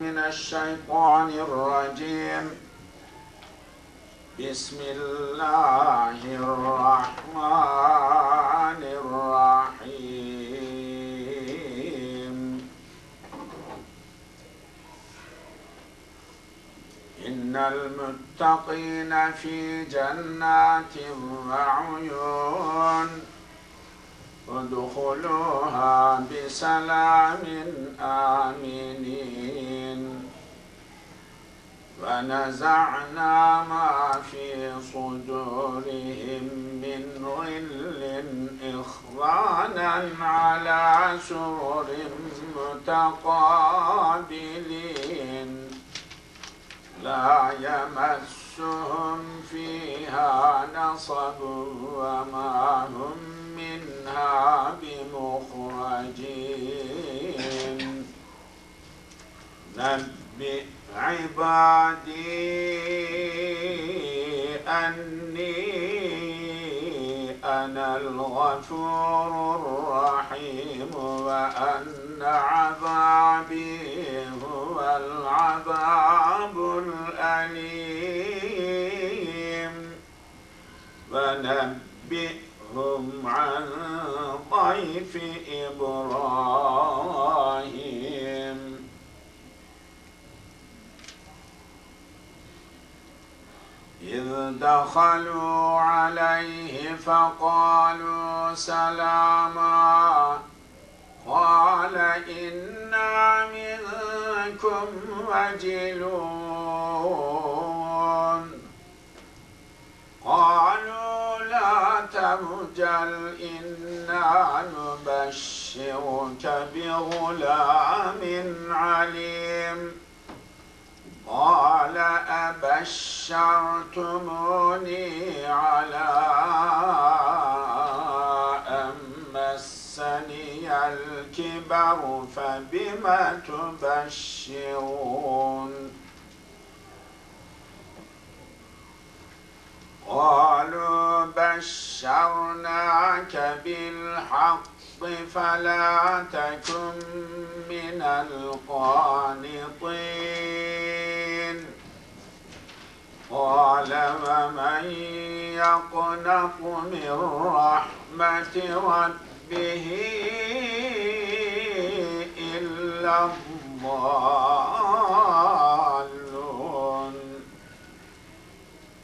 من الشيطان الرجيم. بسم الله الرحمن الرحيم. إن المتقين في جنات وعيون ادخلوها بسلام آمنين. ونزعنا ما في صدورهم من غل إخوانا على سرر متقابلين لا يمسهم فيها نصب وما هم منها بمخرجين. نبئ عبادي أني أنا الغفور الرحيم وأن عذابي هو العذاب الأليم. ونبئهم عن ضيف إبراهيم. إذ دخلوا عليه فقالوا سلاما قال إنا منكم وجلون. قالوا لا توجل إنا نبشرك بغلام عليم. قال أبشرتموني على أن مسني الكبر فبم تبشرون. قالوا بشرناك بالحق فلا تكن من القانطين. قال ومن يقنط من رحمة ربه إلا الضالون.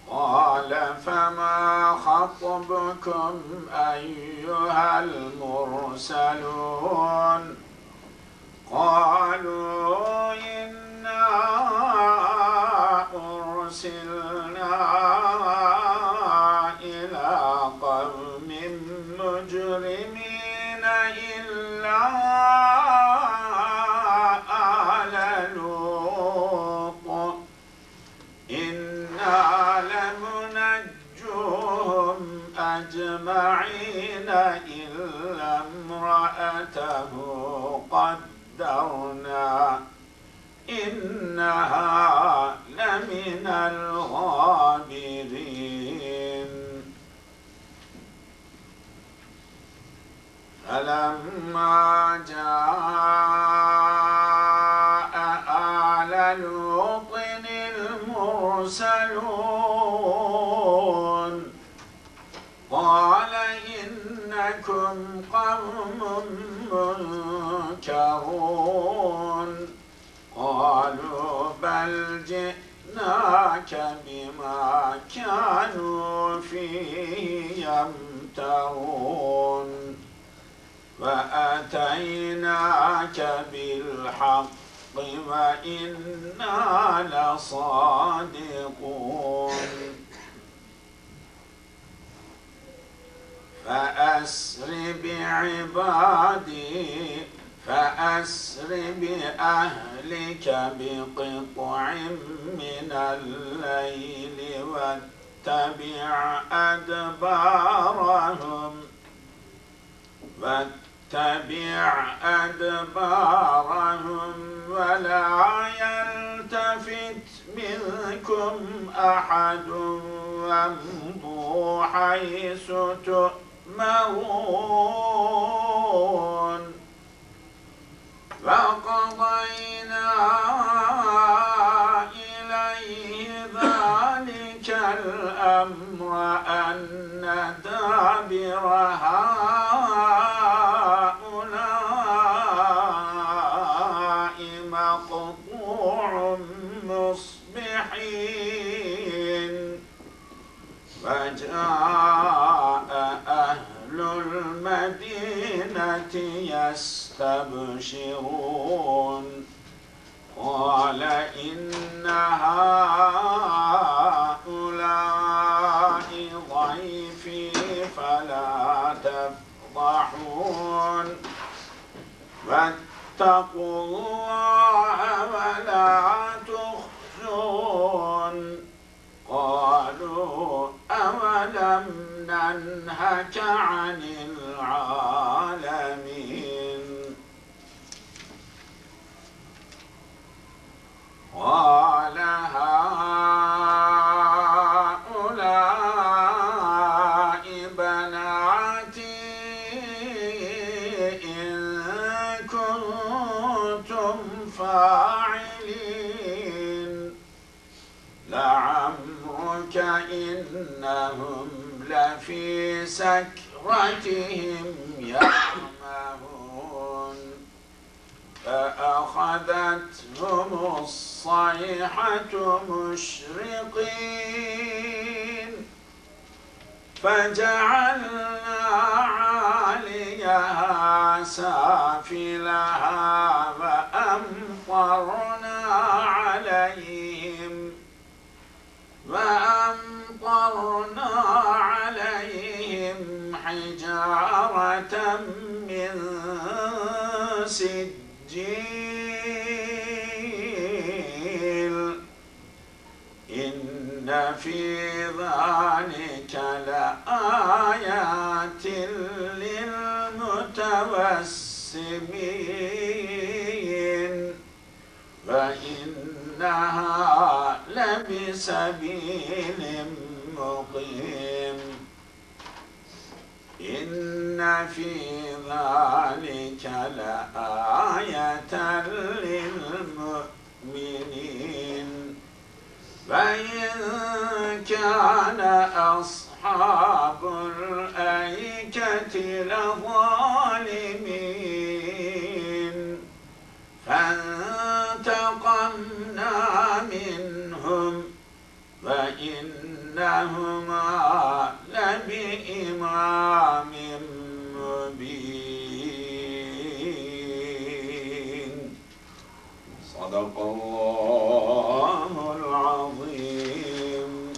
قال فما خطبكم أيها المرسلون. قالوا إنا أرسلنا إلى قوم مجرمين إلا آل لوط إنا لمنجوهم أجمعين إلا امرأته قدرنا إنها لمن الغابرين. فلما جاء آل لوط المرسلون قال إنكم قوم منكرون. قالوا بل جئناك بما كانوا فيه يمترون وأتيناك بالحق وإنا لصادقون. فأسر بأهلك بقطع من الليل واتبع أدبارهم ولا يلتفت منكم أحد وامضوا حيث تؤمرون. فقضينا مقطوع مصبحين فجاء أهل المدينة يستبشرون قال إن هؤلاء ضيفي فلا تفضحون واتقوا الله ولا تخزون قالوا أولم ننهك عن العالمين قال هؤلاء بناتي إن كنتم فاعلين لعمرك إنهم لفي سكرتهم يعمهون فأخذتهم الصيحة مشرقين فجعلنا عاليها سافلها وأمطرنا عليهم حجارة من سجيل إن في ذلك لآيات للمتوسمين وإنها لبسبيل مقيم إن في ذلك لآية للمؤمنين وإن كان أصحاب الأيكة لظالمين فانتقمنا منهم وإنهما لبإمام مبين صدق الله العظيم.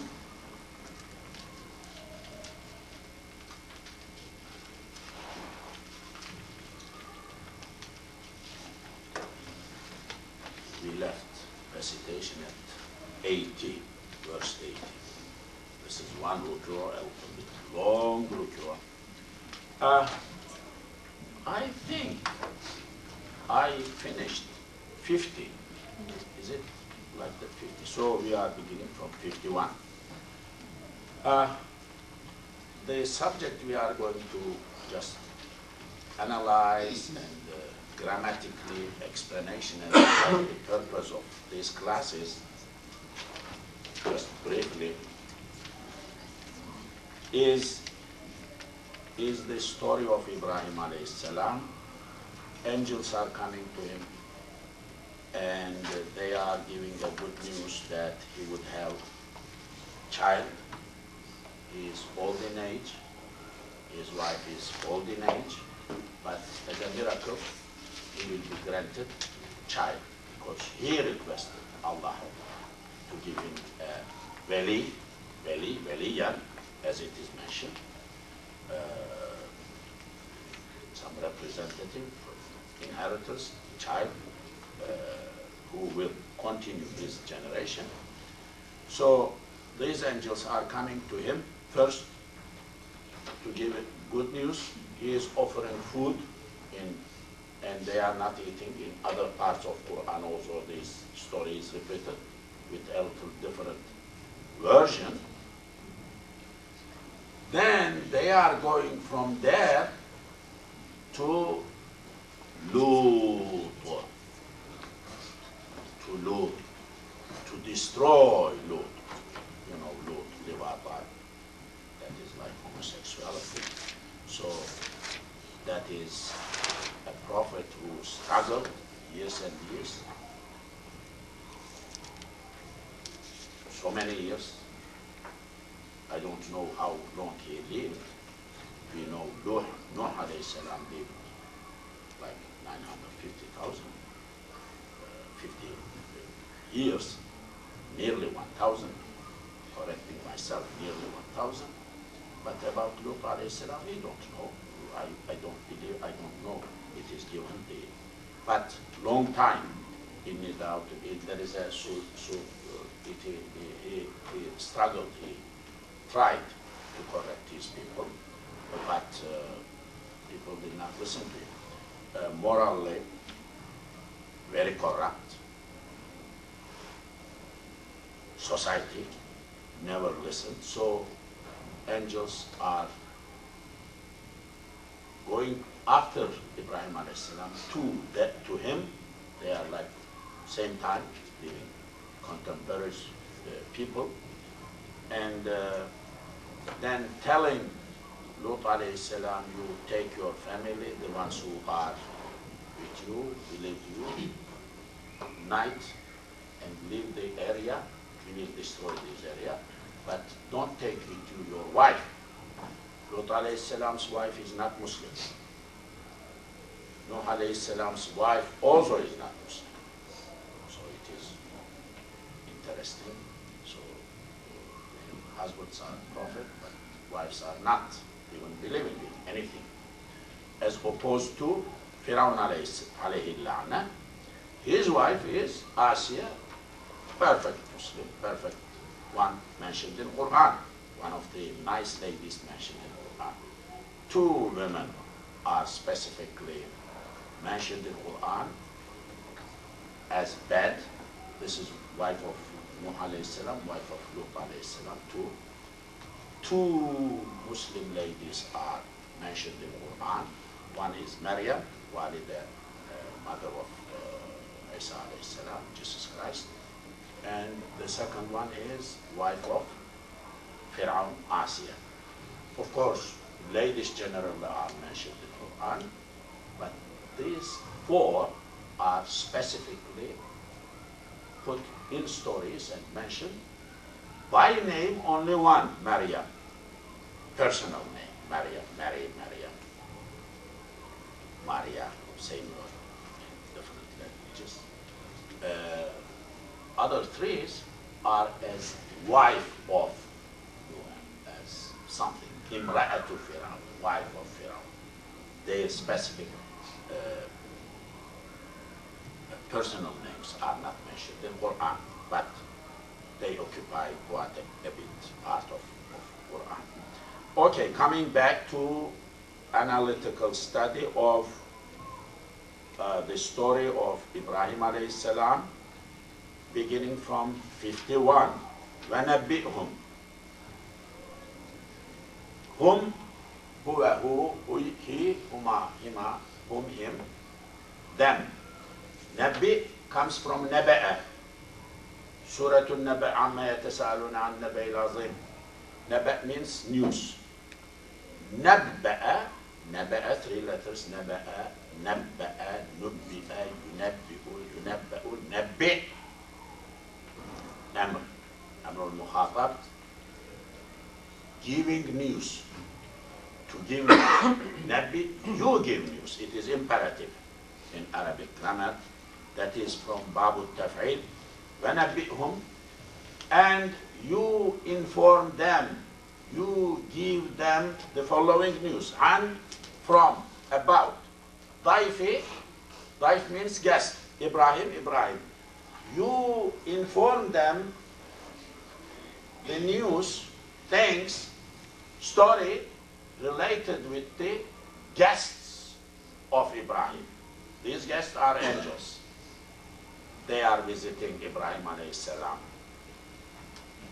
We left recitation at 80, verse 80. This is one rukua, a little bit long rukua. I think I finished 50. Is it like that 50? So we are beginning from 51. The subject we are going to just analyze and grammatically explanation and the purpose of these classes, just briefly, is the story of Ibrahim alayhi salam. Angels are coming to him and they are giving a good news that he would have child. He is old in age, his wife is old in age, but as a miracle, he will be granted child because he requested Allah to give him a waliyan, as it is mentioned, some representative, inheritors, child, who will continue his generation. So these angels are coming to him first to give good news. He is offering food and they are not eating. In other parts of Quran also this story is repeated with a little different version. Then they are going from there to Lut, to destroy Lut. You know, Lut, Leviathan, that is like homosexuality. So that is a prophet who struggled years and years so many years. I don't know how long he lived. We know Nuh alayhi salam lived like 950,000, 50 years, nearly 1,000, correcting myself, nearly 1,000. But about Lut alayhi salam, we don't know. I don't believe, I don't know. It is given the, but long time in it out. There is a he struggled. He tried to correct his people, but people did not listen to him. Morally, very corrupt. Society never listened. So angels are going after Ibrahim alayhi salam to him. They are like same time living contemporary people, and then telling Lut alayhi salam, you take your family, the ones who are with you, will leave you night and leave the area. We will destroy this area, but don't take with you your wife. Lut alayhi salam's wife is not Muslim. Nuh alayhi salam's wife also is not Muslim. So it is interesting. So husbands are prophet, but wives are not even believing in anything. As opposed to Fir'aun alayhi la'na, his wife is Asiya, perfect Muslim, perfect one mentioned in Quran, one of the nice ladies mentioned in Quran. Two women are specifically mentioned in Quran as bad. This is wife of Nuh alayhi salam, wife of Lut alayhi salam. Two Muslim ladies are mentioned in Quran. One is Maryam, Walida, mother of Isa alayhi salam, Jesus Christ. And the second one is wife of Fir'aun, Asiya. Of course, ladies generally are mentioned in Quran, but these four are specifically put in stories and mentioned by name. Only one, Maryam, personal name, Maryam, Maryam, Maria, same word in different languages. Other three are as wife of, as something, Imra'atu Fir'aun, wife of Fir'aun. Their specific personal names are not mentioned in Quran, but they occupy quite a bit part of Quran. Okay, coming back to analytical study of the story of Ibrahim alayhi salam, beginning from 51. وَنَبِّئْهُمْ. Hum, who, he, huma, hima, whom, him, them. Nabi comes from Naba'a. Surah al-Naba' amma yatasa'aluna an Naba'il azim. Naba' means news. Nabba'a, Naba'a, three letters, Naba'a, Nabba'a, Nubbi'a, Yunabbi'u, Yunabba'u, Nabbi'. Amr al-Mukhatab, giving news. To give Nabi, you give news. It is imperative in Arabic grammar. That is from Babu Taf'il. وَنَبِّئْهُمْ, and you inform them, you give them the following news. And from, about. Daifi, Daif means guest. Ibrahim. You inform them the news, things, story related with the guests of Ibrahim. These guests are angels. They are visiting Ibrahim alayhi salam.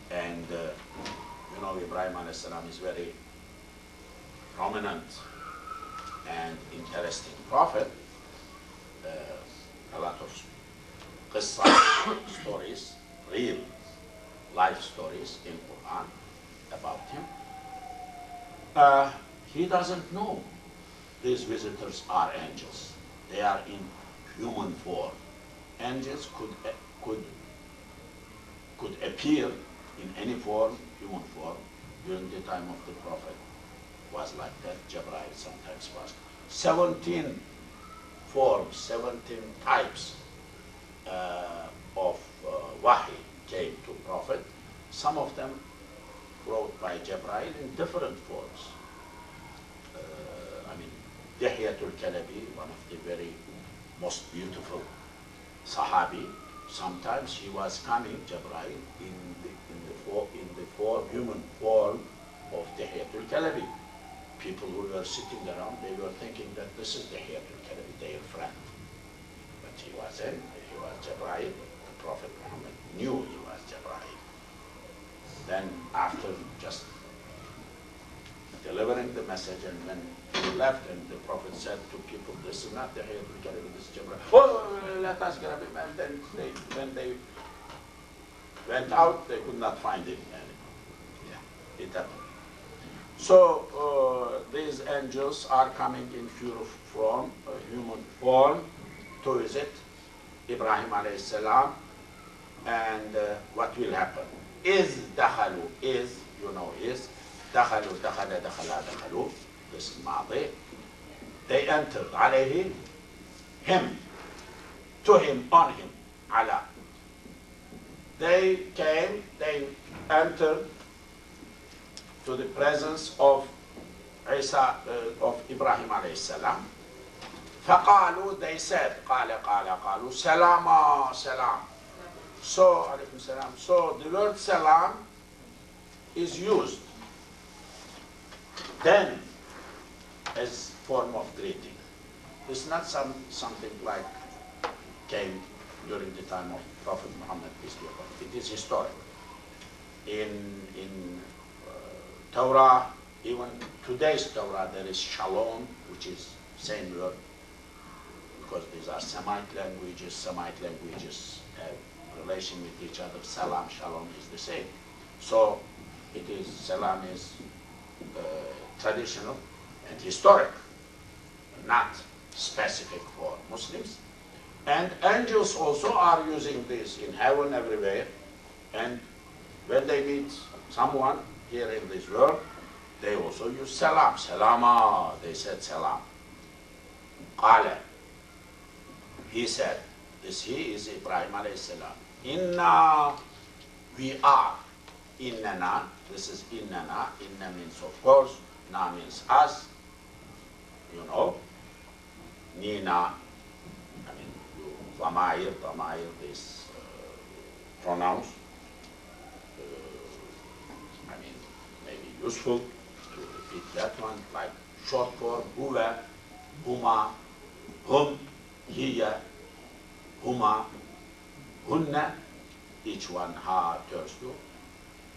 And you know, Ibrahim alayhi salam is very prominent and interesting prophet. A lot of qissa stories, real life stories in Quran about him. He doesn't know these visitors are angels. They are in human form. Angels could appear in any form, human form, during the time of the Prophet was like that. Jibreel sometimes was 17 forms, 17 types of wahi came to Prophet. Some of them brought by Jibreel in different forms. I mean, Dihyatul Kalabi, one of the very most beautiful Sahabi, sometimes he was coming, Jibreel, in the form, human form of Dihyatul Kalabi. People who were sitting around, they were thinking that this is Dihyatul Kalabi, their friend. But he wasn't, he was Jibreel. The Prophet Muhammad knew he was Jibreel. Then after just delivering the message, and when he left, and the Prophet said to people, this is not Dihyatul Kalabi, this is Jibreel. Oh, let us grab him. And then when they went out, they could not find him anymore. Yeah, it happened. So these angels are coming in human form to visit Ibrahim alayhi salam, and what will happen? Is dakhalu, is, you know, is dakhalu, dakhala, dakhala, dakhalu, this is madi. They entered alayhi, him, to him, on him, ala. They came, they entered to the presence of Isa, of Ibrahim alayhi salam. فقالوا, they said, قالوا, salama, salam. So, alaykum salam. So the word salam is used then as form of greeting. It's not something like came during the time of Prophet Muhammad, peace be upon him. It is historic. In Torah, even today's Torah, there is shalom, which is same word, because these are Semite languages have relation with each other. Salam, shalom is the same. So it is, salam is traditional and historic, not specific for Muslims. And angels also are using this in heaven everywhere. And when they meet someone here in this world, they also use salam. Salama, they said salam. Qala, he said, this he is Ibrahim alayhi salam. Inna, we are. Innana, this is innana. Inna means of course, na means us. You know, Nina, I mean, Damair, these pronouns. I mean, maybe useful to repeat that one, like short form, huwa, huma, hum, hiya, huma, hunna, each one ha turns to,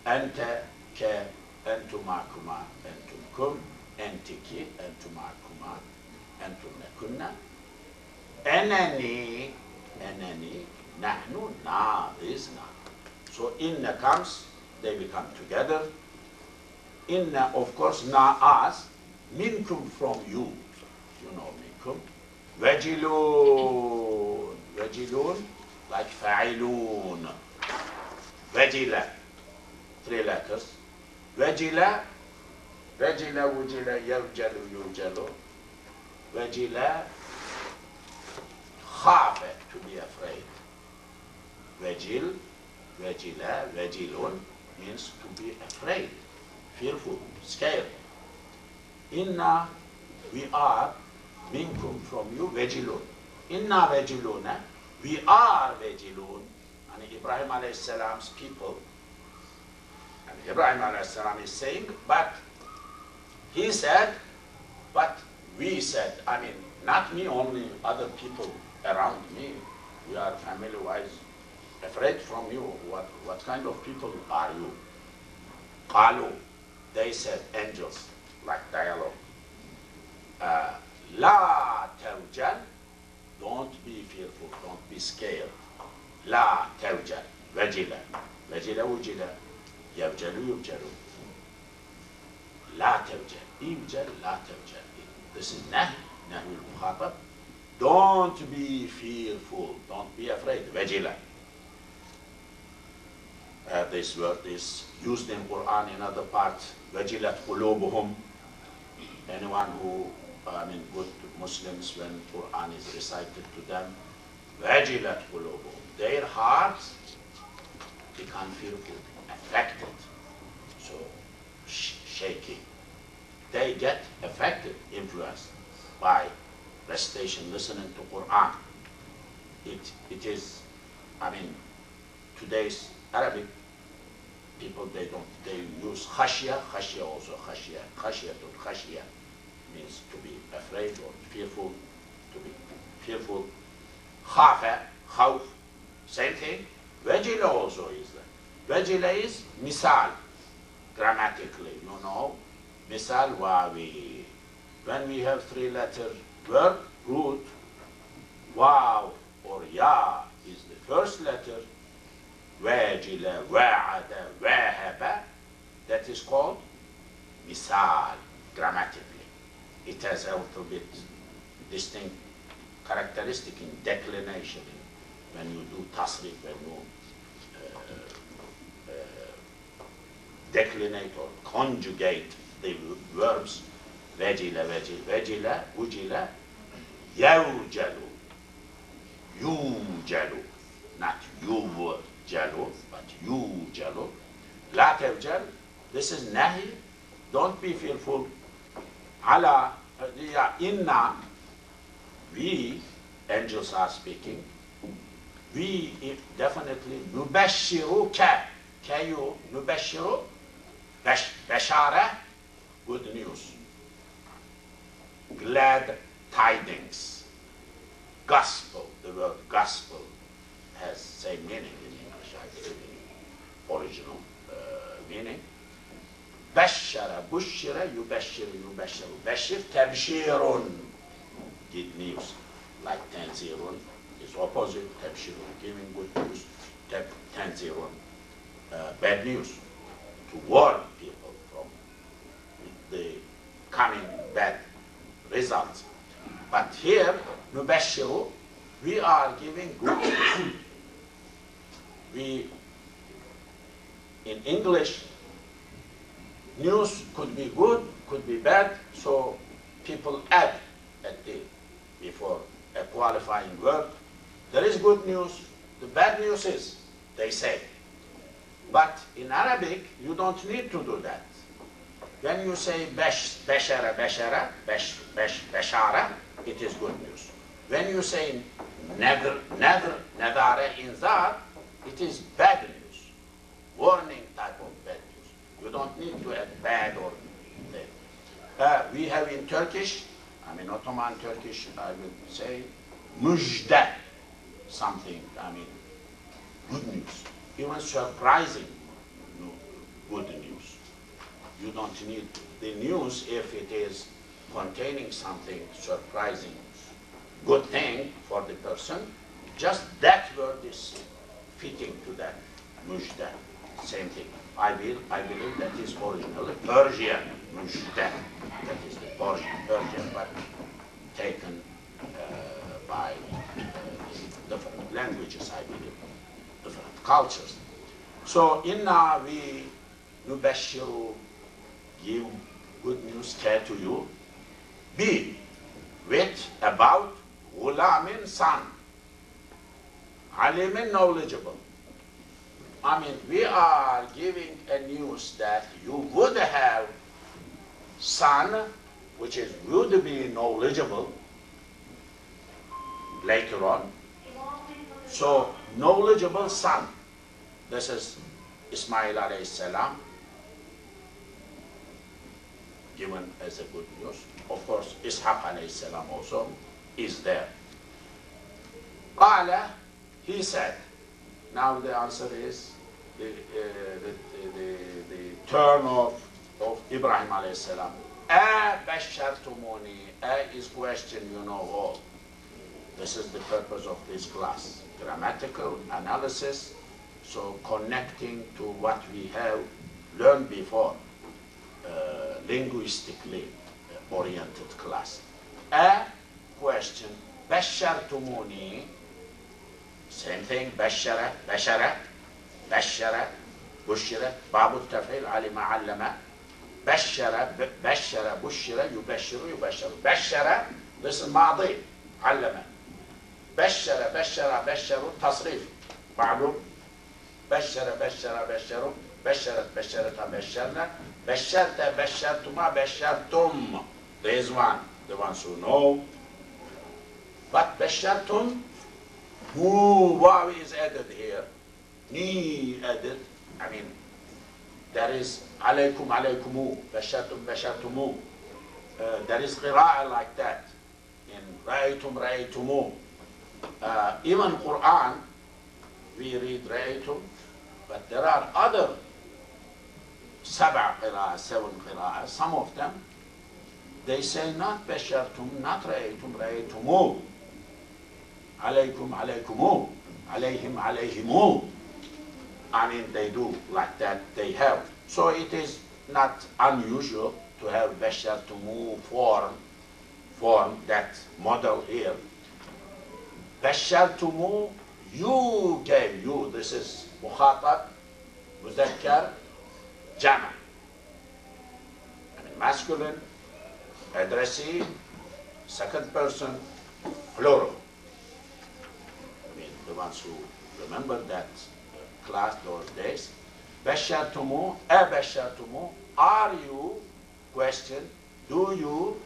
anta, ke, antuma, kuma, antum kum, antiki, antuma, kuma, antumna, kunna, anani, nahnu, na, this, na. So inna comes, they become together. Inna, of course, na, us, minkum, from you. You know minkum. Vajilun, like fa'ilun. Vajila, 3 letters. Vajila, wujila, yurjalu. Vajila, khafa, to be afraid. Vajilun means to be afraid, fearful, scared. Inna, we are, minkum, from you, vajilun. Inna vajiluna, we are vajilun. And Ibrahim alayhi salam's people, and Ibrahim alayhi salam is saying, but he said, but we said, I mean, not me only, other people around me, we are family-wise afraid from you. What kind of people are you? Qalu, they said, angels, like dialogue. La tawjal, don't be fearful, don't be scared. La tawjal, wajila, wujila, yawjalu, yubjalu. La tawjal, ibjal, la tawjal. This is nahi al-mukhatab. Don't be fearful, don't be afraid. Wajila. This word is used in Quran in other parts. وَجِلَتْ قُلُوبُهُمْ. Anyone who, good Muslims, when Quran is recited to them, وَجِلَتْ قُلُوبُهُم. Their hearts become fearful, affected, so shaky. They get affected, influenced by recitation, listening to Quran. It is, today's Arabic people, they use khashya also, khashya means to be afraid or fearful, to be fearful. Khafa, khawf, same thing. Wajila also is that. Wajila is misal, grammatically, misal wawi. When we have three-letter word, root, waw or ya is the first letter, wajila, wa'ada, wahaba, that is called misal, grammatically. It has a little bit distinct characteristic in declination. When you do tasrif, when you declinate or conjugate the verbs, vejila, vejila, ujila, yawjalu, yujalu, not yujalu, but yujalu. La tawjal, this is nahi, don't be fearful. Ala, inna, we, angels are speaking, we definitely nubashiruka, kayu nubashiru, bashara, good news, glad tidings, gospel. The word gospel has same meaning in English, I believe, in original meaning. Bashara, bushira, yubashiru, yubashiru. Bashir, tabshirun, good news. Like tanzirun is opposite, tabshirun, giving good news. Tanzirun, bad news, to warn people from the coming bad results. But here, nubashiru, we are giving good news. We, in English, news could be good, could be bad, so people add at the before a qualifying word. There is good news, the bad news is, they say. But in Arabic, you don't need to do that. When you say bashara, bashara, bashara, it is good news. When you say nadara, inzar, it is bad news, warning type of bad news. You don't need to add bad or bad. We have in Turkish, Ottoman Turkish, I would say, mujda, something, good news. Even surprising good news. You don't need the news if it is containing something surprising, good thing for the person. Just that word is fitting to that, mujda, same thing. I believe that is originally Persian, mujda, that is the Persian, but taken by different languages, I believe, different cultures. So, inna we nubashiru, give good news, care to you. B, with about ghulamin, son, alimin, knowledgeable. We are giving a news that you would have son, which is would be knowledgeable later on. So, knowledgeable son. This is Ismail alayhi salam, given as a good news. Of course, Ishaq alayhi salam also is there. Qala, he said. Now the answer is the turn of Ibrahim alayhi salam. Bashartumuni, is question, you know all. This is the purpose of this class. Grammatical analysis, so connecting to what we have learned before, linguistically oriented class. A question, Bashartumuni, same thing, Bashara, Bashara, Bashara, بشر باب التفعيل علم علم بشر بشر بشر يبشر يبشر بشر this is ماضي علم بشر بشر بشر تصريف معلوم بشر بشر بشر بشرت بشرت بشرنا بشرت بشرتما بشرتم. There is one, the ones who know. But بشرتم, who waw is added here, ni added. I mean, there is عليكم عليكمو بشرتم بشرتمو. There is قراءة like that in رأيتم رأيتمو. Even Quran, we read رأيتم, but there are other سبع قراءة, 7 قراءة. Some of them, they say not بشرتم, not رأيتم رأيتمو. عليكم عليكمو, عليهم عليهمو. I mean, they do like that, they have. So it is not unusual to have بشرتمو form, that model here. بشرتمو, you gave, you, this is مخاطب, مذكر, جمع. I mean, masculine, addressee, second person, plural. I mean, the ones who remember that class those days. بشرتمو, أبشرتمو, are you, question, do you,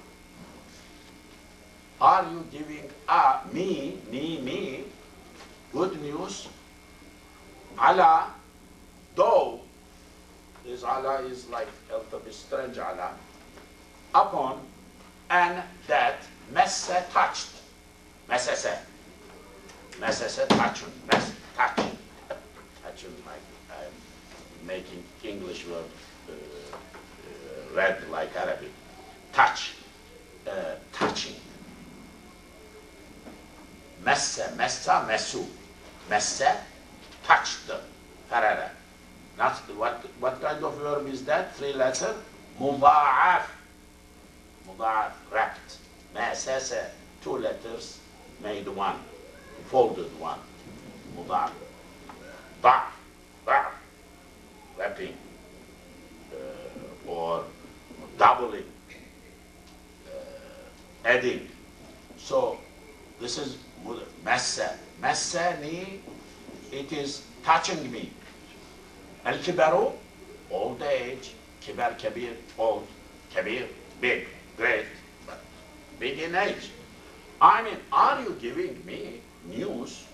are you giving me, good news? Ala, though, this ala is like a little bit strange ala, upon, and that, messa touched, messese, touching, touching, like I'm making English word read like Arabic, touch, touching. Messa, messu. Messa, touched, farara. Not what kind of verb is that? 3 letter? Mudha'af. Mudha'af, wrapped. Masasa, 2 letters, made 1, folded 1. Mudha'af. Ba', wrapping, or doubling, adding. So this is massa. Massani, it is touching me. Al-kibaru, old age. Kibar, kabir, old. Kabir, big, great, but big in age. I mean, are you giving me news?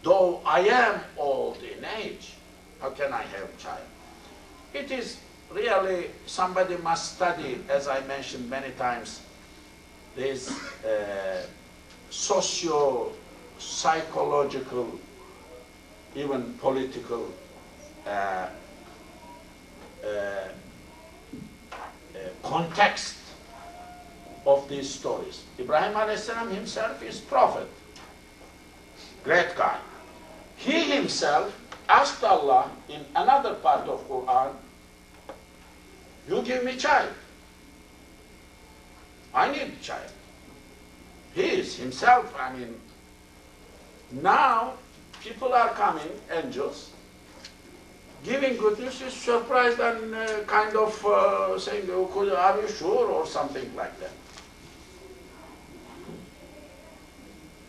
Though I am old in age, how can I have a child? It is really, somebody must study, as I mentioned many times, this socio-psychological, even political context of these stories. Ibrahim a.s. himself is prophet, great guy. He himself asked Allah in another part of Quran, you give me child. I need a child. He is himself, I mean, now people are coming, angels, giving good news, is surprised and kind of saying, oh, are you sure, or something like that.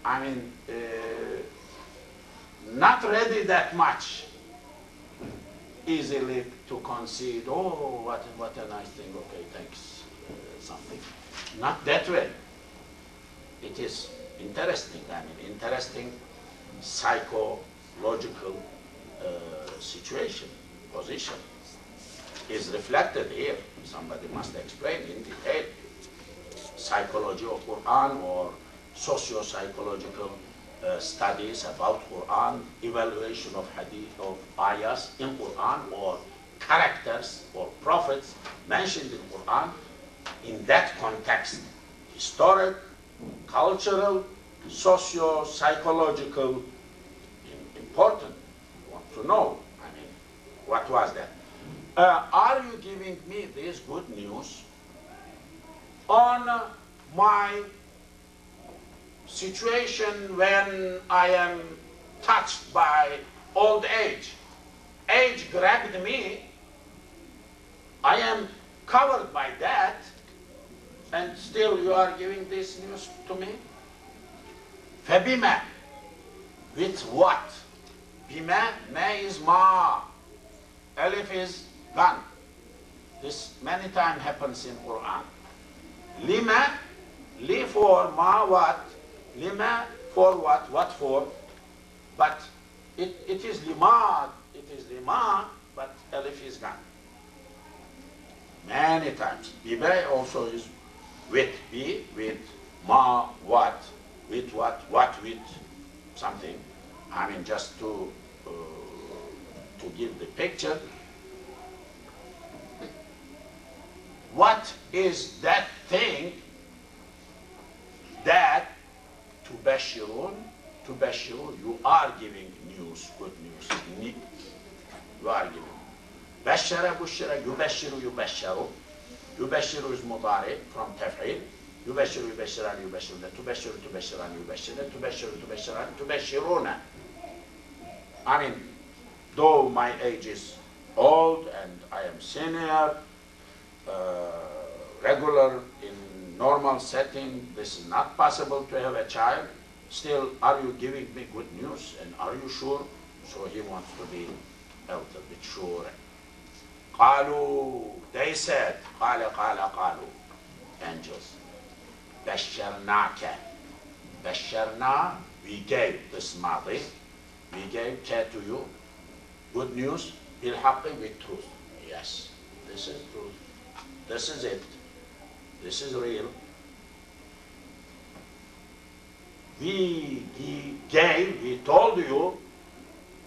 I mean, not ready that much easily to concede, oh, what a nice thing, okay, thanks, something. Not that way. It is interesting, I mean, interesting psychological situation, position is reflected here. Somebody must explain in detail. Psychology of Quran or socio-psychological studies about Quran, evaluation of hadith, of ayahs in Quran, or characters or prophets mentioned in Quran in that context, historic, cultural, socio-psychological, important. You want to know, I mean, what was that? Are you giving me this good news on my situation when I am touched by old age? age grabbed me, I am covered by that, and still you are giving this news to me? فَبِمَا, with what? Bima, ma is ma, alif is gone. This many times happens in Quran. Lima, li for ma what? Lima for what for? But it is lima, but alif is gone. Many times. Bima also is with, be, with, ma, what, with what with something. I mean, just to give the picture. What is that thing that tubashirun, you are giving news, good news. You are giving. Bashara, bushara, yubashiru, yubasharu. Yubashiru is mudari from taf'il. Yubashiru, yubashiran, yubashiruna. Tubashiru, tubashiran, yubashiruna. Tubashiru, tubashiran, tubashiruna. I mean, though my age is old and I am senior, regular in normal setting, this is not possible to have a child. Still, are you giving me good news and are you sure? So he wants to be a little bit sure. قالوا, they said, قالوا, angels. بشرناك. بشرنا, we gave this madi. We gave to you good news, بالحق, with truth. Yes, this is truth. This is it. This is real. We gave, we told you,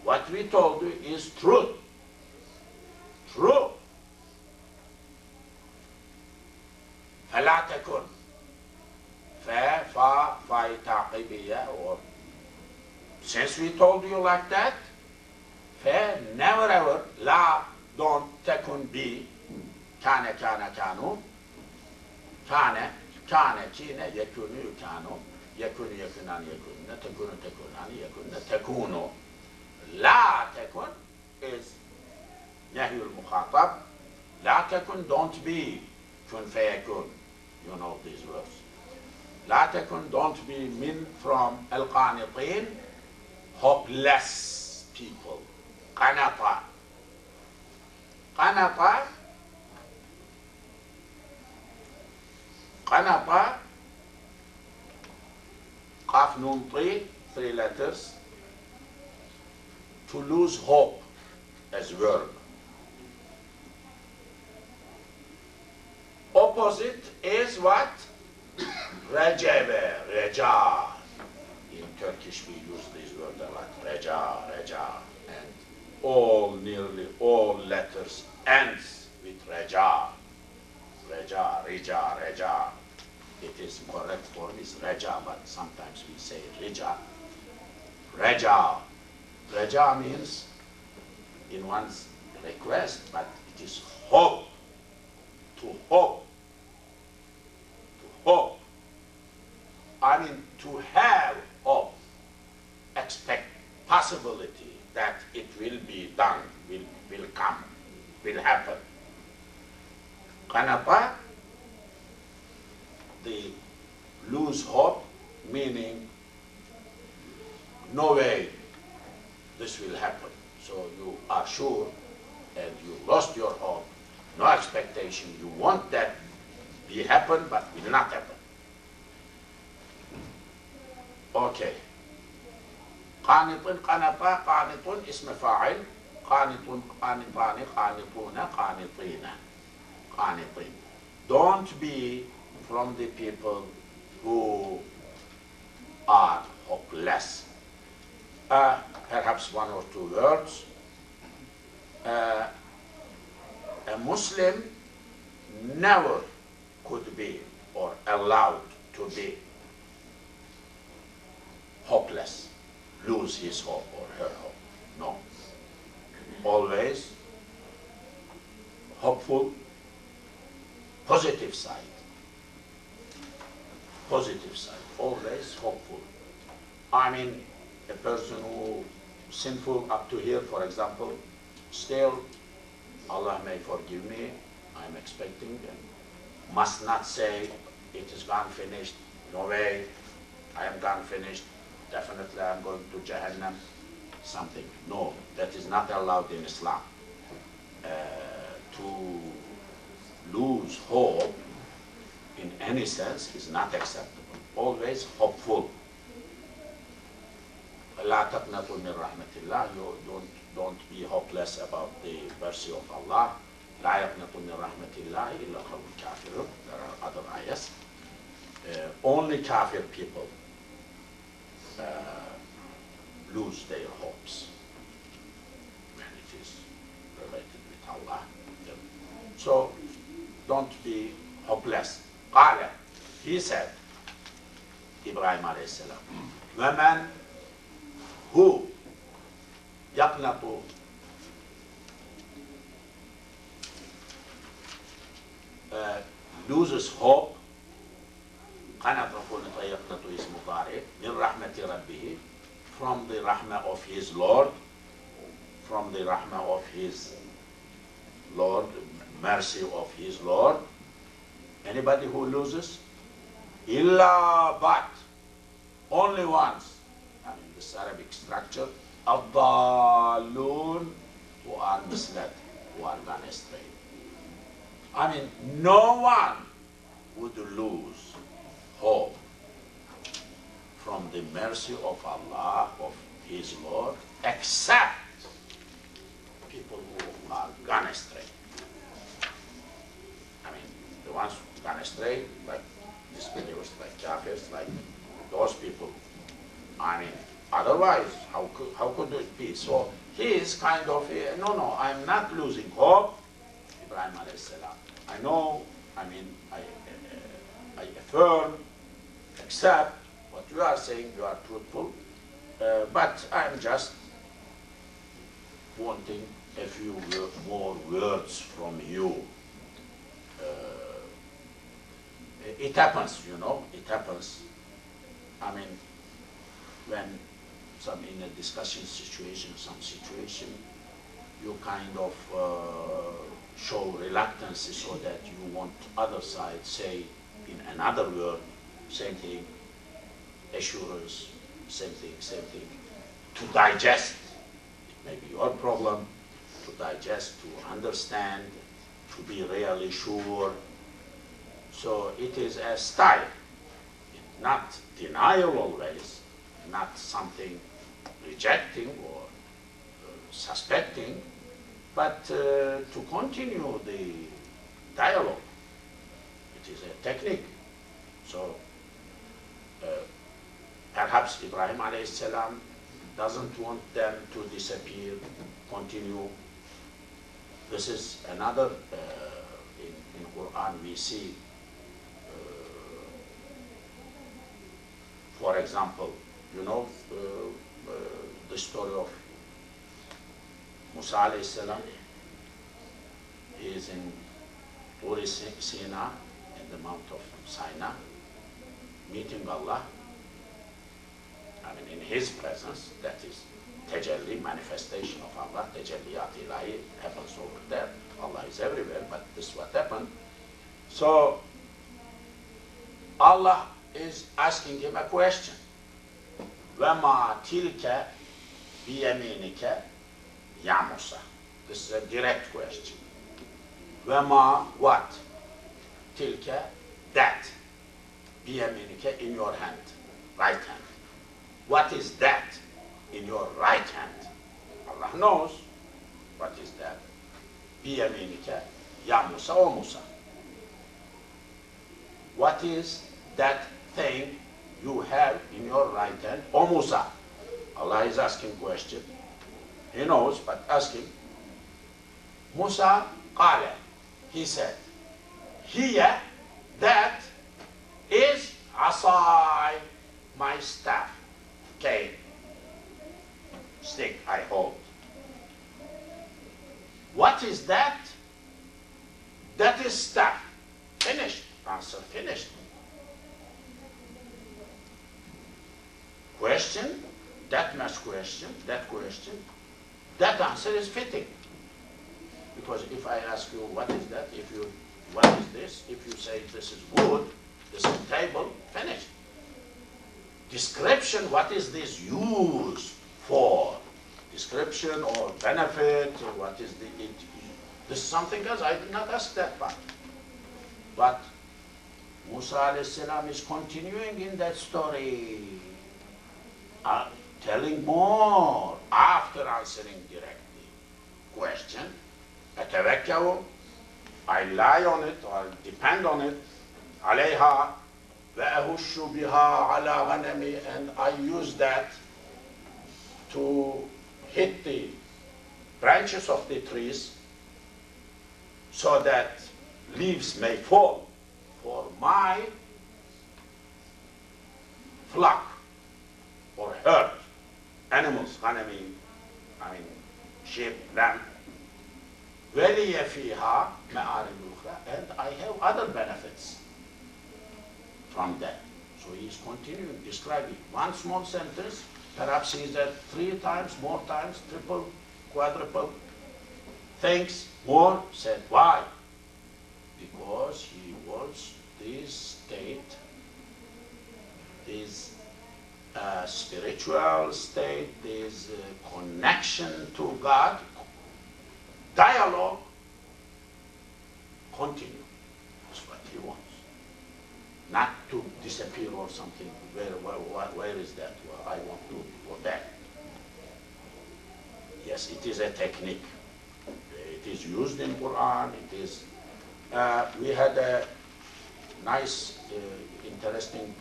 what we told you is truth. True. فلا تكن. فا تعقيبية, or since we told you like that, never ever, لا, don't تكن be, كان كانوا, كان كين, يكون يكانوا, يكون يكونان يكون, تكون تكونان يكون, تكونوا. لا تكن is نهي المخاطب. لا تكن, don't be, كن فيكون. You know these words. لا تكن, don't be, min from القانطين, hopeless people. قنطة. قنطة. قنطة. قاف نون طي, 3 letters. To lose hope as verb. Opposite is what? Recabe, reca. In Turkish we use this word a lot. Reca. And nearly all letters ends with reca. Reca. It is correct form is reca, but sometimes we say reca. Reca means in one's request, but it is hope. To hope. I mean, to have hope, expect possibility that it will be done, will come, will happen. Kanapa, the lose hope, meaning no way this will happen. So you are sure and you lost your hope, no expectation, you want that be happen, but will not happen. Okay. قانط, قنطة, قانط اسم فاعل, قانط, قانطان, قانطون, قانطين, قانطين. Don't be from the people who are hopeless. Perhaps 1 or 2 words. A Muslim never could be or allowed to be hopeless, lose his hope or her hope. No. Always hopeful, positive side. Positive side, always hopeful. I mean, a person who sinful up to here, for example, still, Allah may forgive me, I'm expecting, and must not say, it is gone finished, no way, I am gone finished, definitely I'm going to Jahannam, something. No, that is not allowed in Islam. To lose hope in any sense is not acceptable. Always hopeful. لا تقنطوا من رحمة الله. You don't be hopeless about the mercy of Allah. لا يقنطوا من رحمة الله إلا قوم كافرون. There are other ayahs. Only kafir people lose their hopes when it is related with Allah. So don't be hopeless. قال, he said, Ibrahim alayhi salam, وَمَنْ who يقنط loses hope, قنط يقنط اسم ضارع من رحمة ربه, from the rahmah of his Lord, from the rahmah of his Lord, mercy of his Lord. Anybody who loses? Illa, but only once. I mean, this Arabic structure, الضالون, who are misled, who are gone astray. I mean, no one would lose hope from the mercy of Allah, of his Lord, except people who are gone astray. I mean, the ones who gone astray, like disbelievers, like kafirs, like those people. I mean, otherwise, how could it be? So he is kind of, no, I'm not losing hope, Ibrahim alayhi salam. I know, I mean, I affirm, accept what you are saying, you are truthful, but I'm just wanting a few more words from you. It happens, you know, it happens. I mean, when in a discussion situation, some situation, you kind of show reluctance so that you want other side say in another word, same thing, assurance, same thing, to digest. It may be your problem, to digest, to understand, to be really sure. So it is a style, not denial always, not something rejecting or suspecting, but to continue the dialogue. It is a technique. So perhaps Ibrahim alayhi salam doesn't want them to disappear, continue. This is another, in Quran we see, for example, you know, the story of Musa alayhi salam. He is in Tur Sina, in the Mount of Sinai, meeting Allah. I mean, in his presence, that is tajalli, manifestation of Allah, tajalliyat ilahi happens over there. Allah is everywhere, but this is what happened. So Allah is asking him a question. وَمَا تِلْكَ بِيَمِينِكَ يَا مُوسَى. This is a direct question. وَمَا what? تِلْكَ that. بِيَمِينِكَ in your hand, right hand. What is that in your right hand? Allah knows what is that. بِيَمِينِكَ يَا مُوسَى, O Musa. What is that thing you have in your right hand, O Musa? Allah is asking question. He knows, but asking. Musa qala, he said, here, that is asai, my staff, cane, stick I hold. What is that? That is staff. Finished. Answer finished. Question, that much question, that question, that answer is fitting. Because if I ask you, what is that? What is this? If you say this is wood, this is table, finished. Description, what is this used for? Description or benefit, or what is this is something else. I did not ask that part. But Musa alayhi salam is continuing in that story, telling more after answering directly. Question, أتوكل, I lie on it or depend on it, عليها وأهش بها على غنمي, and I use that to hit the branches of the trees so that leaves may fall for my flock or herd, animals, غنمي, I mean sheep, lamb. وَلِيَ فِيهَا مَآرِبُ أُخْرَى, and I have other benefits from that. So he is continuing describing one small sentence. Perhaps he said 3 times, more times, triple, quadruple things, more. Said why? Because he wants this state, this spiritual state, this connection to God, dialogue, continue. That's what he wants. Not to disappear or something. Where is that? Well, I want to go back. Yes, it is a technique. It is used in Quran. It is. We had a nice, interesting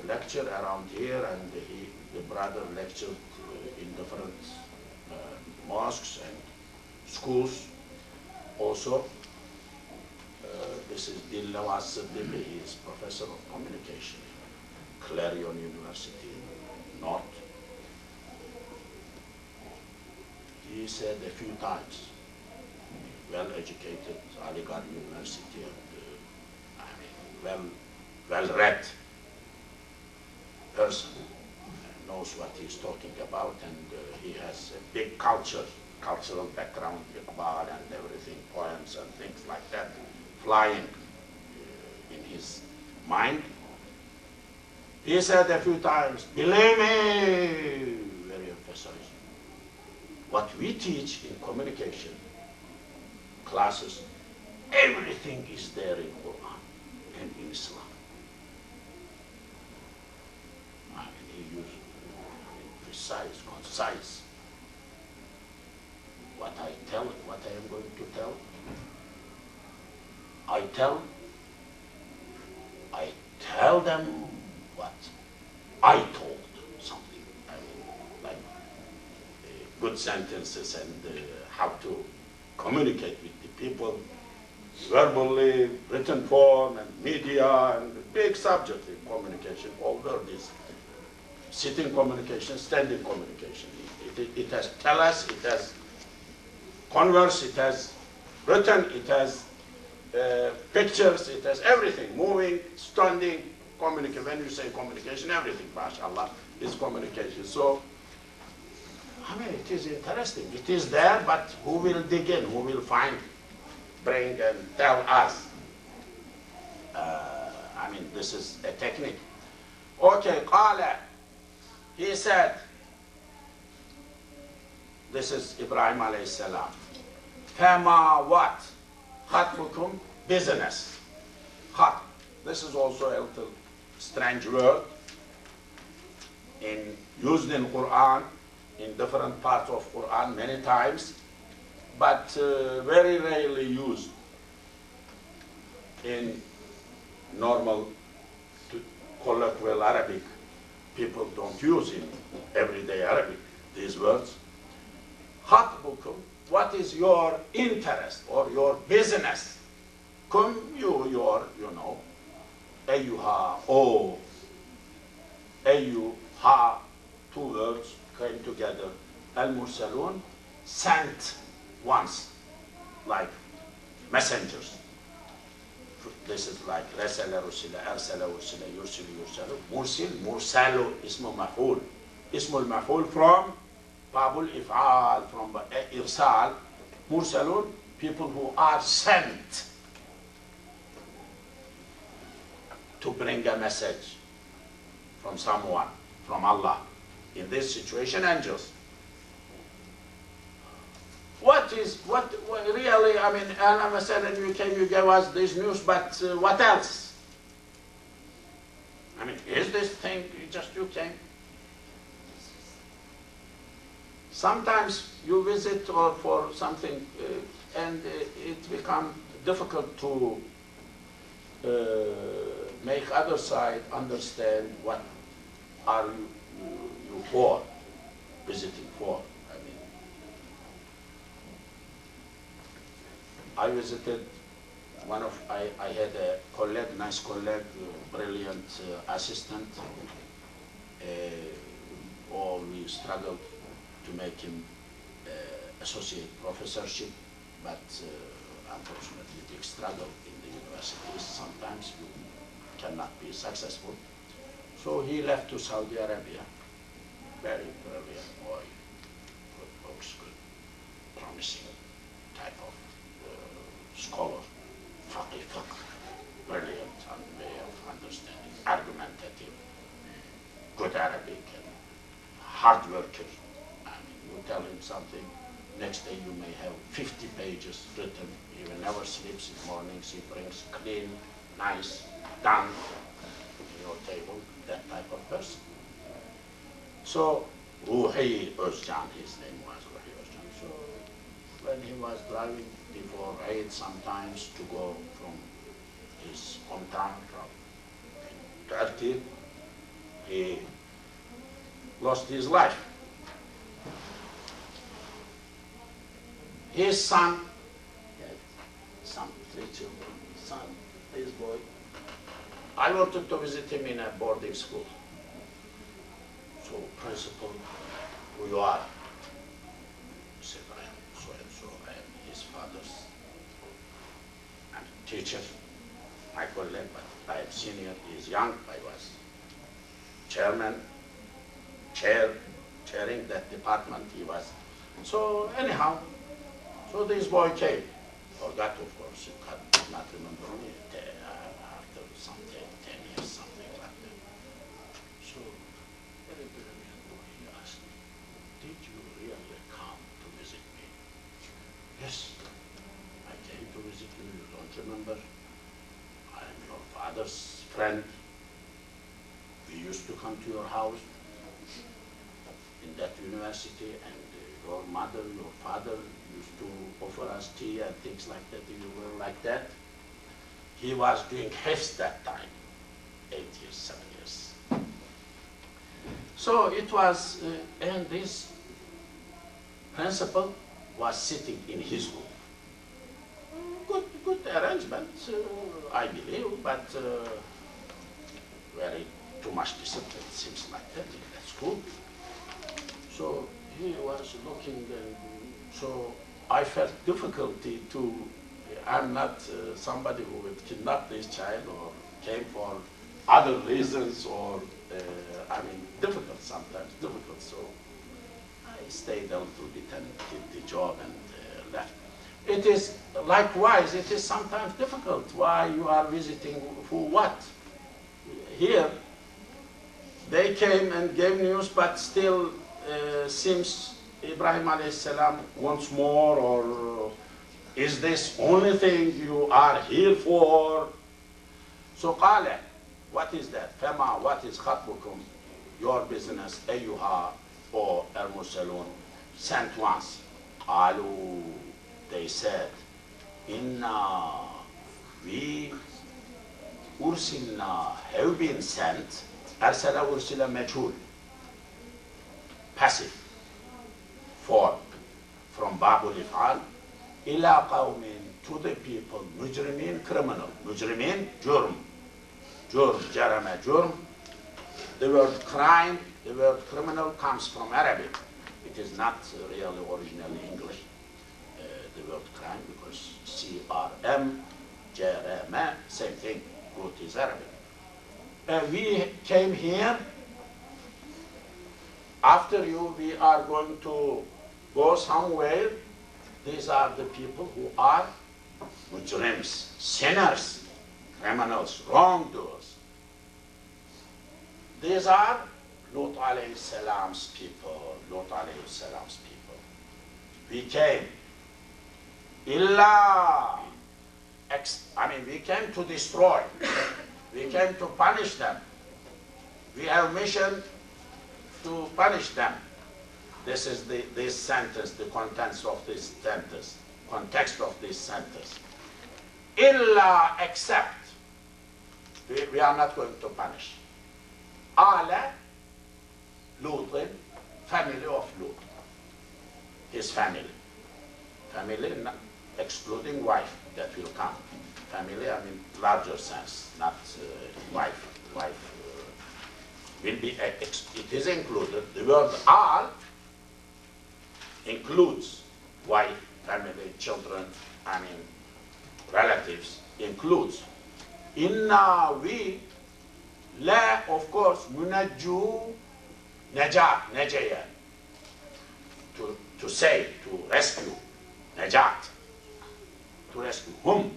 lecture around here, and the brother lectured in different mosques and schools also. This is Dillawaz Siddiqui. He is professor of communication, Clarion University, North. He said a few times, well-educated, Aligarh University, and well-read person, knows what he's talking about, and he has a big cultural background, Iqbal and everything, poems and things like that, flying in his mind. He said a few times, believe me, very emphasized, what we teach in communication classes, everything is there in Quran and in Islam. I mean, he used precise, concise. What I tell, what I am going to tell, I tell them what I told, something. I mean, like good sentences and how to communicate with the people, verbally, written form, and media, and big subject in communication, all these sitting communication, standing communication. It has tell us, it has converse, it has written, it has pictures, it has everything, moving, standing, communication. When you say communication, everything, mashallah, is communication. So, I mean, it is interesting. It is there, but who will dig in? Who will find, bring, and tell us? I mean, this is a technique. Okay, qala, he said, this is Ibrahim alayhi salam. Fama what? Khatbukum, business. Khat. This is also a little strange word used in Quran, in different parts of Quran many times, but very rarely used in normal colloquial Arabic. People don't use in everyday Arabic these words. Khatbukum, what is your interest or your business? Kum, you know, ayyuha, o, ayyuha, 2 words came together. Al-Mursalun, sent ones, like messengers. This is like Rasala, Rusila, Arsala, Ursila, Yursilu, Yursalu, Mursil, Mursalu, Ismu Maf'ul. Ismu al-Maf'ul from Babul If'al, from Irsal, Mursalun, people who are sent to bring a message from someone, from Allah. In this situation, angels. What really, I mean, Allah said you came, you gave us this news, but what else? I mean, is this thing just you came? Sometimes you visit or for something and it becomes difficult to make other side understand what are you for, visiting for. I visited I had a colleague, nice colleague, brilliant assistant. We struggled to make him associate professorship, but unfortunately big struggle in the universities. Sometimes you cannot be successful. So he left to Saudi Arabia. Very brilliant boy, good books, good, promising type of scholar, faqih, brilliant way of understanding, argumentative, good Arabic, and hard worker. I mean, you tell him something, next day you may have 50 pages written. He never sleeps in mornings. He brings clean, nice, done to your table, that type of person. So, Ruhi Özcan, his name was Ruhi Özcan. So, when he was driving before Eid sometimes to go from his hometown, from Turkey, he lost his life. His son, three children, son, his boy, I wanted to visit him in a boarding school. So, principal, who you are? He said, I am so and so, I am his father's. I'm a teacher, my colleague, but I am senior, he is young. I was chairing that department he was. So anyhow, so this boy came, forgot of course, he could not remember me after some 10 years, something like that. So, very brilliant boy, he asked me, did you really come to visit me? Yes, I came to visit you, you don't remember? I am your father's friend. We used to come to your house in that university, and your mother, your father used to offer us tea and things like that. You were like that. He was doing hifz that time, 8 years, 7 years. So it was, and this principal was sitting in his room. Good arrangement, I believe, but very too much discipline, seems like that in that school. So he was looking, and so I felt difficulty to, I'm not somebody who would kidnap this child or came for other reasons, or, I mean, difficult sometimes, difficult. So I stayed a little bit and did the job and left. It is, likewise, it is sometimes difficult why you are visiting, for what? Here, they came and gave news, but still seems Ibrahim alayhi salam wants more, or is this only thing you are here for? So qala, what is that? Fema, what is khatbukum? Your business, ayyuha, or al-mursalun, sent ones. Qalu, they said, inna, we ursilna, have been sent. Arsala ursila majhul, passive form, from babul if'al, ila qawmin, to the people, mujrimin, criminal, mujrimin, jurm, jarama, jurm. The word crime, the word criminal comes from Arabic. It is not really originally English, the word crime, because C-R-M, jarama, same thing, root is Arabic. We came here, after you we are going to go somewhere, these are the people who are mujrims, sinners, criminals, wrongdoers. These are Lut alayhi salam's people, Lut alayhi salam's people. We came, we came to destroy, we came to punish them. We have mission to punish them. This is this sentence, the contents of this sentence, context of this sentence. Illa, except, we are not going to punish. Ala Lutin, family of Lut, his family. Family, excluding wife, that will come. Family, I mean, larger sense, not wife. Wife will be, it is included. The word al includes wife, family, children, I mean, relatives, includes. Inna, we, la, of course, munajju, najat, najaya, to save, to rescue, najat, to rescue. Whom?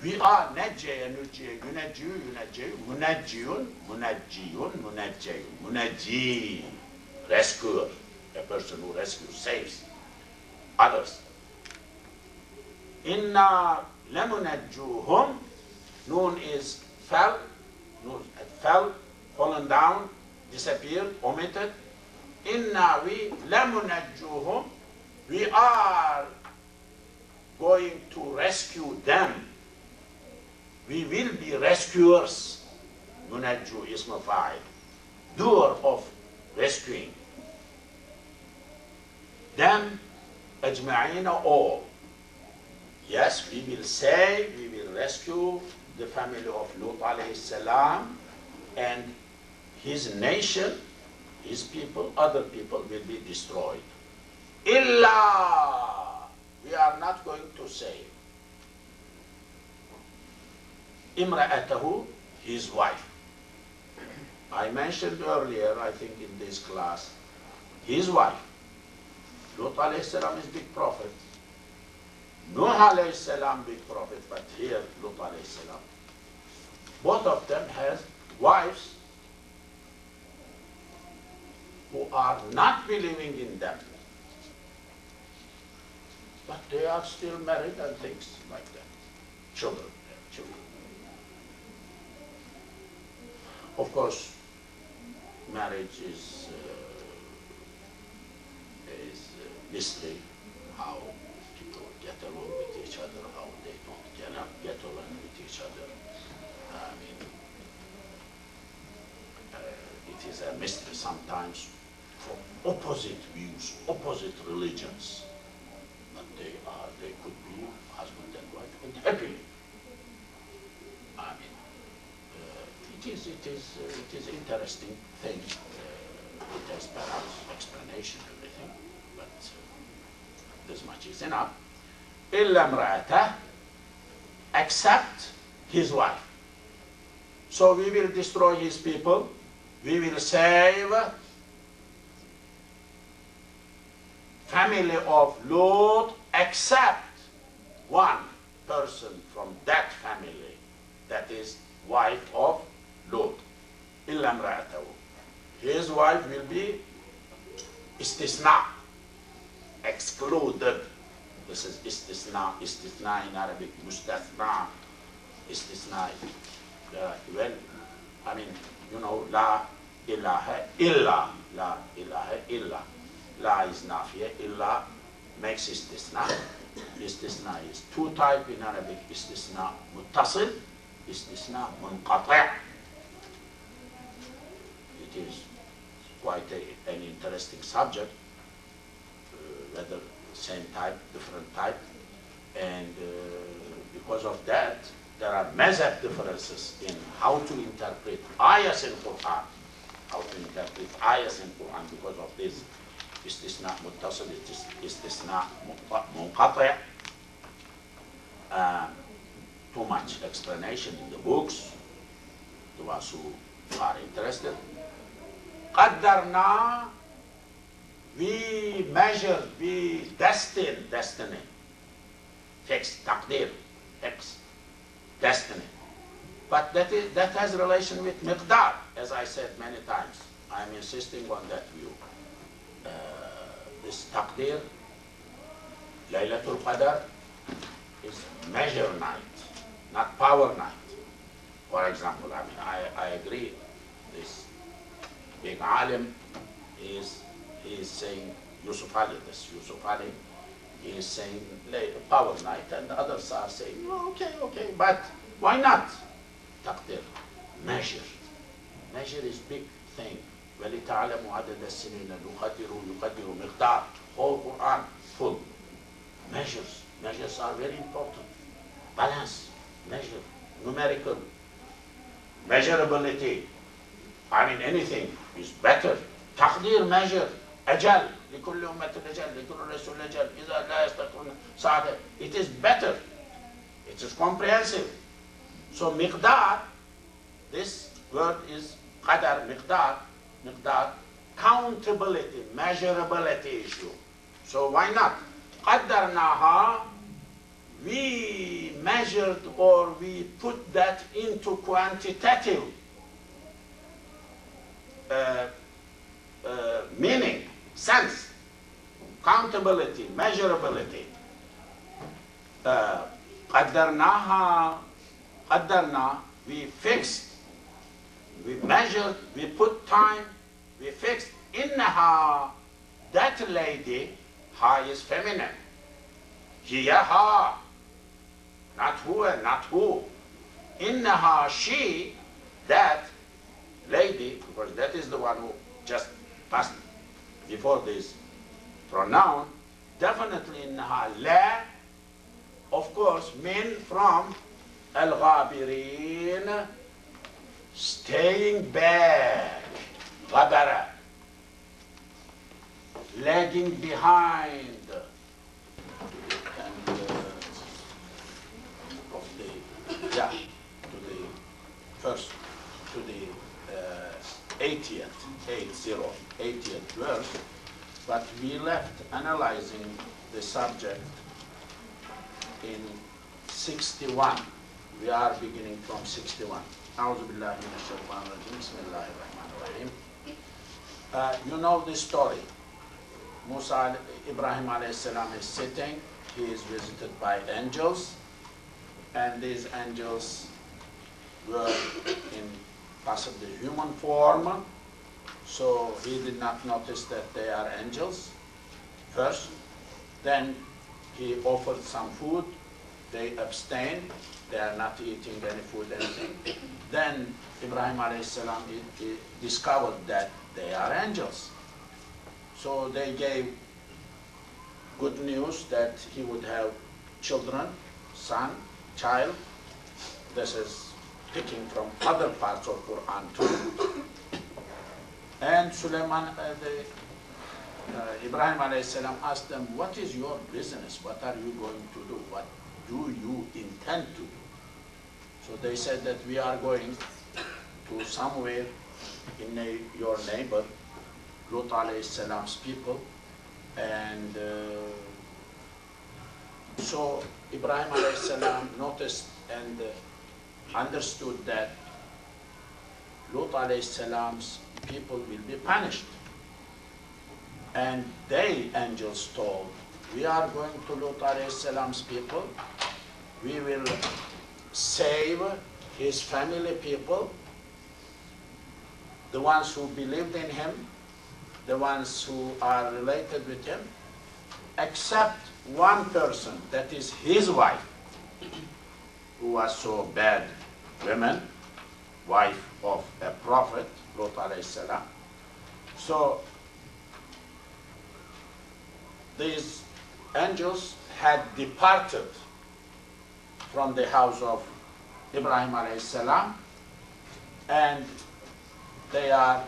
We are najaya, nujaya, yunajju, yunajju, munajjiyun, munajjiyun, munajjayun, munajji, rescuer, a person who rescues, saves others. Inna lamunajjuhum, noon is fell, noon fell, fallen down, disappeared, omitted. Inna, we lamunajjuhum, we are going to rescue them. We will be rescuers. Munajju is mafa'il, doer of rescuing. Them, ajma'ina, all. Yes, we will save, we will rescue the family of Lut alayhi salam, and his nation, his people, other people will be destroyed. Illa, we are not going to save. Imra'atahu, his wife. I mentioned earlier, I think in this class, his wife. Lut alayhi salam is big prophet. Nuh alayhi salam big prophet, but here Lut alayhi salam. Both of them have wives who are not believing in them. But they are still married and things like that. Children. Of course, marriage is mystery, how people get along with each other, how they don't get along with each other. I mean, it is a mystery sometimes for opposite views, opposite religions. But they could be husband and wife and happily. I mean, it is interesting thing. It has perhaps explanation, everything, but this much is enough. Illa imra'atah, except his wife. So we will destroy his people. We will save family of Lut, except one person from that family, that is wife of Lut. Illa imra'atahu. His wife will be istisna, excluded. This is istisna in Arabic, mustathna, istisna. When, I mean, you know, la ilaha illa, la ilaha illa. La is nafiya, illa makes istisna. Istisna is two types in Arabic, istisna muttasil, istisna munqati'. It is quite an interesting subject, whether same type, different type, and because of that, there are mazhab differences in how to interpret ayahs in Quran, how to interpret ayahs in Quran because of this istisna muttasil, istisna munqati'. Too much explanation in the books, to those who are interested. Qaddarna, we measured, we destined, destiny. fixed, taqdir, fixed, destiny. But that has relation with miqdar, as I said many times. I'm insisting on that view. This taqdir, Laylatul Qadr, is measure night, not power night. For example, I mean, I agree. This big alim he is saying Yusuf Ali. This Yusuf Ali, he is saying power night, and the others are saying, oh, okay, but why not? Taqdir, measure. Measure is big thing. وَلِتَعْلَمُوا عَدَدَ السِّنِينَ يُقَدِّرُ مِقْدَارُ. Whole Quran full. Measures. Measures are very important. Balance, measure, numerical, measurability. I mean, anything is better. Taqdir, measure. Ajal. لِكُلِّ أُمَّةٍ أَجَلٍ لِكُلِّ رَسُولٍ أَجَلٍ إِذَا لَا يَسْتَطِيعُونَ سَعْدًا. It is better. It is comprehensive. So miqdar, this word is qadar, miqdar, countability, measurability issue. So why not? Qaddarnaha, we measured or we put that into quantitative meaning, sense, countability, measurability. Qaddarna, we fixed, we measured, we put time, we fixed. Innaha, that lady, ha is feminine. Hiyaha, not huwa, not who. Innaha, she, that lady, because that is the one who just passed before this pronoun, definitely innaha la, of course, min from al-ghabirin, staying back, ghabara, lagging behind, and to the 80th verse, but we left analyzing the subject in 61. We are beginning from 61. أعوذ بالله من الشيطان الرجيم. بسم الله الرحمن الرحيم. You know this story. Ibrahim alayhi salam is sitting. He is visited by angels, and these angels were in possibly human form. So he did not notice that they are angels first. Then he offered some food. They abstained. They are not eating any food, anything. Then Ibrahim alayhi salam discovered that they are angels. So they gave good news that he would have children, son, child. This is picking from other parts of Quran too. And Ibrahim alayhi salam asked them, what is your business? What are you going to do? What do you intend to do? So they said that we are going to somewhere in your neighbor, Lut alayhi salam's people. And so Ibrahim alayhi salam noticed and understood that Lut alayhi salam's people will be punished. And they, angels, told, we are going to Lut alayhi salam's people. We will save his family people, the ones who believed in him, the ones who are related with him, except one person, that is his wife, who was so bad woman, wife of a prophet, Lut alayhi salam. So these angels had departed from the house of Ibrahim alayhi salam, and they are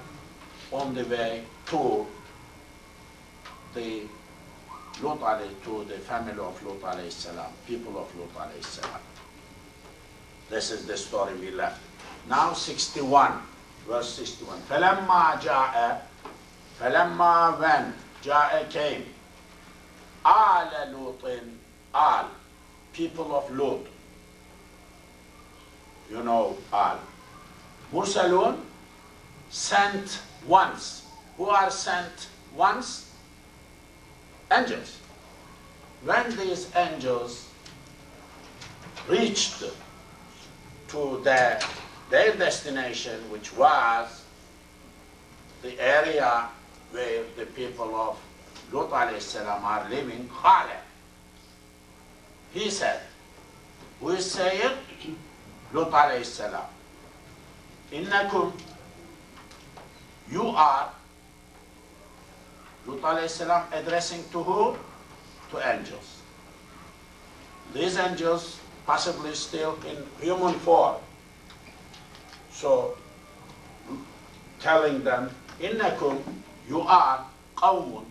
on the way to the family of Lut alayhi salam, people of Lut alayhi salam. This is the story we left. Now 61, verse 61. فَلَمَّا when جَاءَ came, آلَ لُوطٍ, people of Lut. You know all. Mursalun, sent once. Who are sent once? Angels. When these angels reached to their destination, which was the area where the people of Lut alayhi salam are living, Khale. He said, who is saying? Lut alayhi salam. Innakum, you are, Lut alayhi salam addressing to who? To angels. These angels possibly still in human form. So, telling them, innakum, you are qawmun,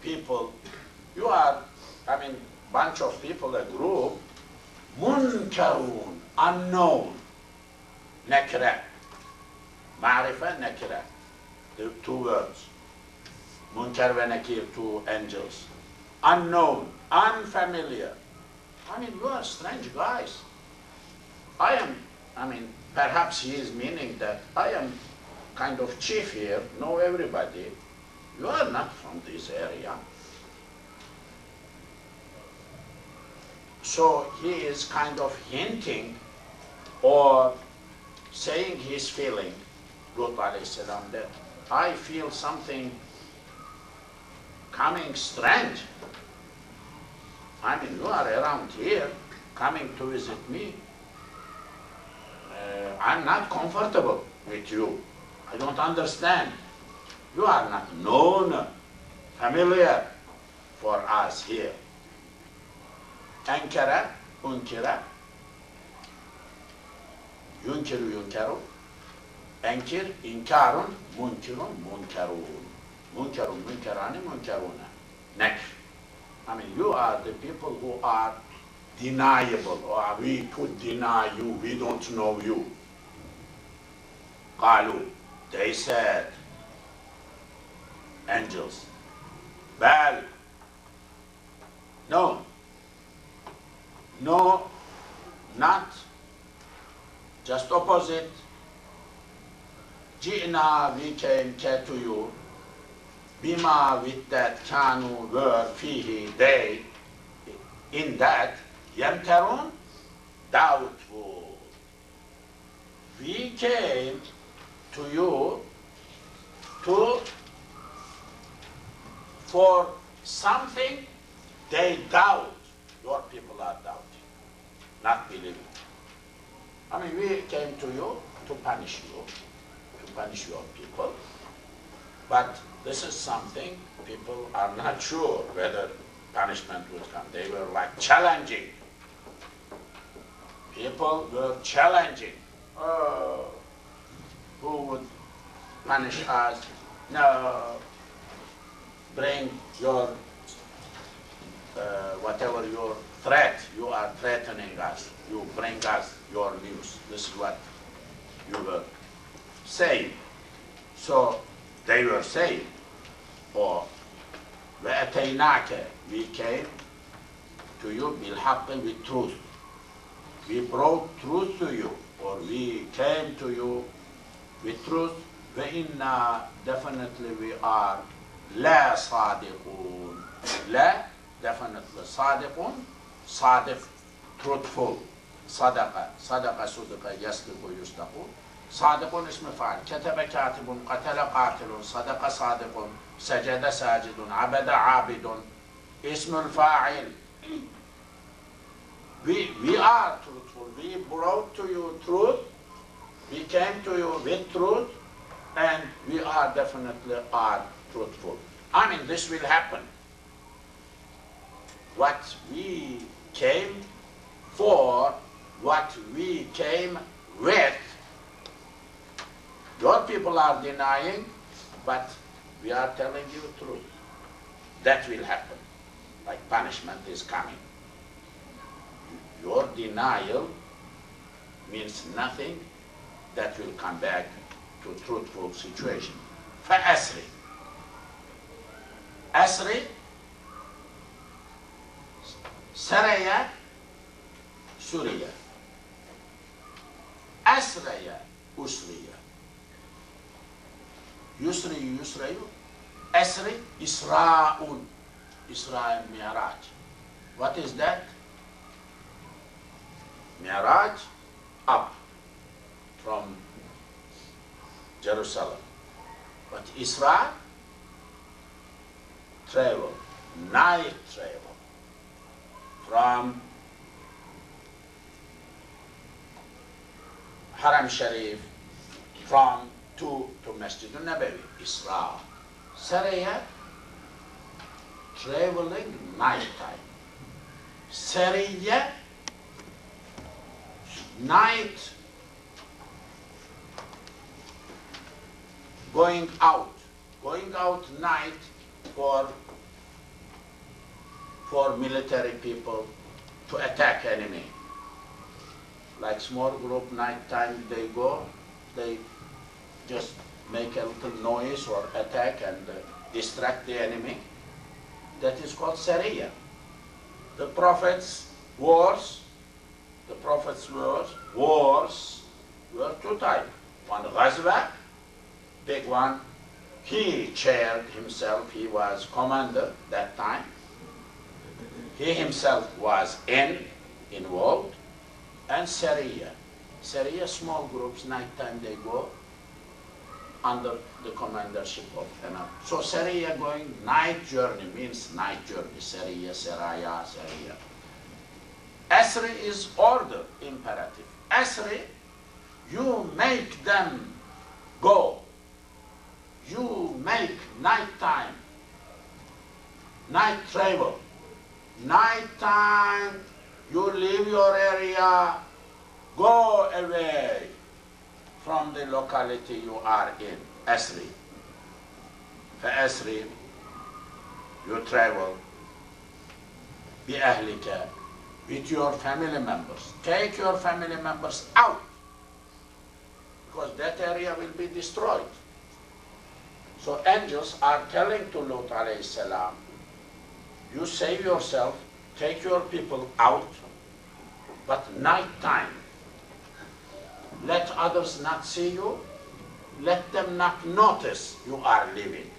people, you are, bunch of people, a group, munkarun, unknown, nakira, ma'rifa, nakira, the two words, munkar ve nakir, two angels, unknown, unfamiliar. You are strange guys. Perhaps he is meaning that I am kind of chief here, know everybody. You are not from this area. So he is kind of hinting or saying his feeling, Lut alayhi salam, that I feel something coming strange. You are around here, coming to visit me. I'm not comfortable with you. I don't understand. You are not known, familiar for us here. Ankara, unkira, yunkiru, yunkaru, ankir, inkarun, munkirun, munkarun. Munkarun, munkarani, munkaruna. Next. You are the people who are deniable, or we could deny you, we don't know you. Qalu, they said, angels, bal, no, not, just opposite, ji'na, we came to you, bima, with that, kanu, were, fihi, they, in that, yamtarun, doubtful. We came to you for something they doubt. Your people are doubting, not believing. We came to you to punish your people. But this is something people are not sure whether punishment would come. They were like challenging. People were challenging. Oh, who would punish us? No, bring your, whatever your threat, you are threatening us. You bring us your news. This is what you were saying. So they were saying, or وَأَتَيْنَاكَ, we came to you بِالْحَقِّ, with truth. We brought truth to you, or we came to you with truth. وَإِنَّا, definitely we are لَا صَادِقُونَ. لَا, definitely صَادِقُونَ, صادق, truthful. صدق, صدق, يصدق, يصدق. صادق اسم فاعل. كتب كاتب، قتل قاتل، صدق صادق، سجد ساجد، عبد عابد. اسم الفاعل. We are truthful. We brought to you truth. We came to you with truth, and we are definitely truthful. This will happen. What we came for, what we came with, your people are denying, but we are telling you truth. That will happen. Like punishment is coming. Your denial means nothing. That will come back to truthful situation. فَأَسْرِ. Asri, Saraya, سرية أسري أسري يسري يسري أسري إسراء إسراء معراج. What is that? Mi'raj, up from Jerusalem. But Isra, travel, night travel from Haram Sharif, from to Masjid al-Nabawi. Isra. Saraya, traveling night time. Sariya, night, going out night for military people to attack enemy. Like small group, night time they go, they just make a little noise or attack and distract the enemy. That is called Sariya. The Prophet's wars were two types. One Ghazwa, big one. He chaired himself, he was commander that time. He himself was involved. And Sariya. Sariya, small groups, nighttime they go under the commandership of another. So Sariya going night journey means night journey. Sariya, Saraya, Sariya. Asri is order, imperative. Asri, you make them go. You make night time, night travel. Night time, you leave your area, go away from the locality you are in. Asri. For Asri, you travel. بأهلك, with your family members. Take your family members out, because that area will be destroyed. So angels are telling to Lut alayhi salam, you save yourself, take your people out, but night time. Let others not see you, let them not notice you are leaving.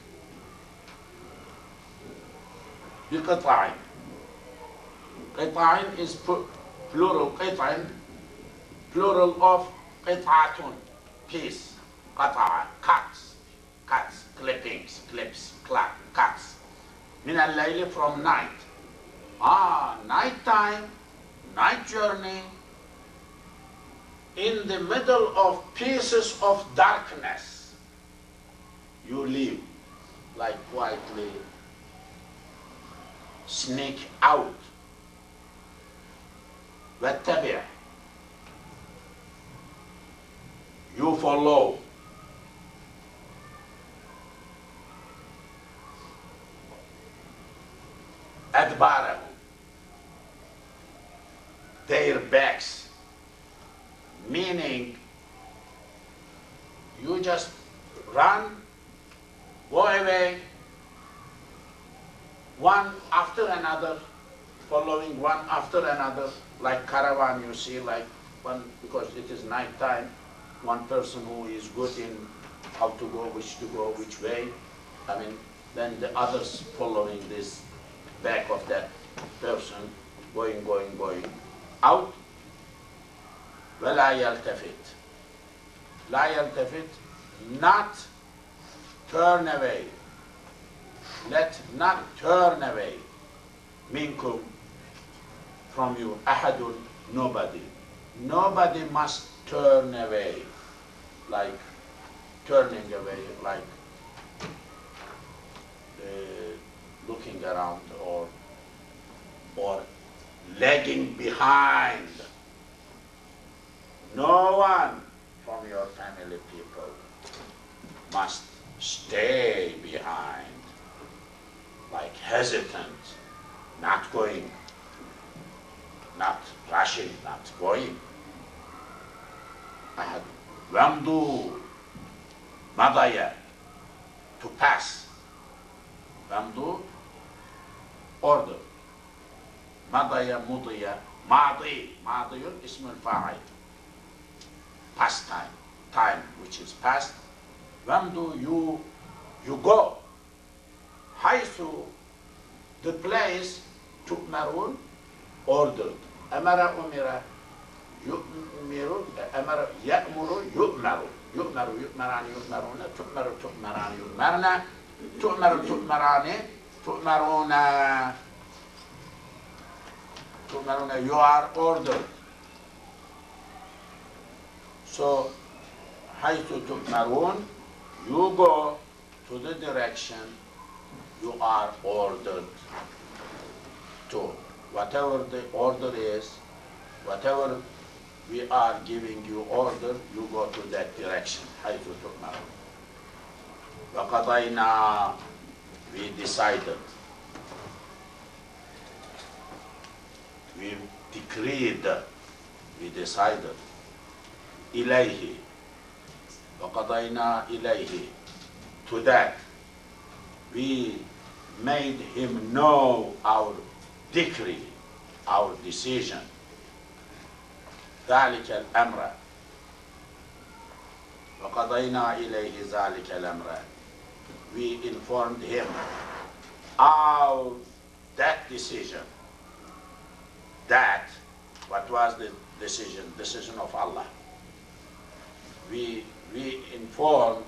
بقطعين. قطعين is plural. قطعين, plural of قطعة, piece. قطعة, cuts, clippings, clips, cuts. من الليل, from night. Night time, night journey. In the middle of pieces of darkness, you leave, like quietly sneak out. واتبع, you follow. أدبارهم, their backs, meaning you just run, go away, one after another, following one after another, like caravan you see, like one, because it is night time, one person who is good in how to go, which way, then the others following this back of that person, going out. ولا يلتفت. لا يلتفت, not turn away. Let not turn away. منكم, from you. أحد, nobody. Nobody must turn away, like turning away, like looking around or lagging behind. No one from your family people must stay behind, like hesitant, not going, not rushing, not going. Wamdu, madaya, to pass. Wamdu, order. Madaya, mudiya, Madi. Madiyun ismul fa'il. Past time. Time which is past. Wamdu, you go. Haythu, the place, tu'marun, ordered. Amara umira, yu'miru, amara ya'muru, yu'maru. Yu'maru, yu'marani, yu'maruna, tu'maru, tu'marani, yu'marna, tu'maru, tu'marani, tu'maruna. Tu'maruna, you are ordered. So, haythu tu'marun, you go to the direction you are ordered to. Whatever the order is, whatever we are giving you order, you go to that direction. حيث تؤمر. وقضينا, we decided. We decreed, we decided. إليه. وقضينا إليه. To that, we made him know our decree, our decision. ذلك الأمر. وقضينا إليه ذلك الأمر. We informed him of that decision. That, what was the decision? Decision of Allah. We informed,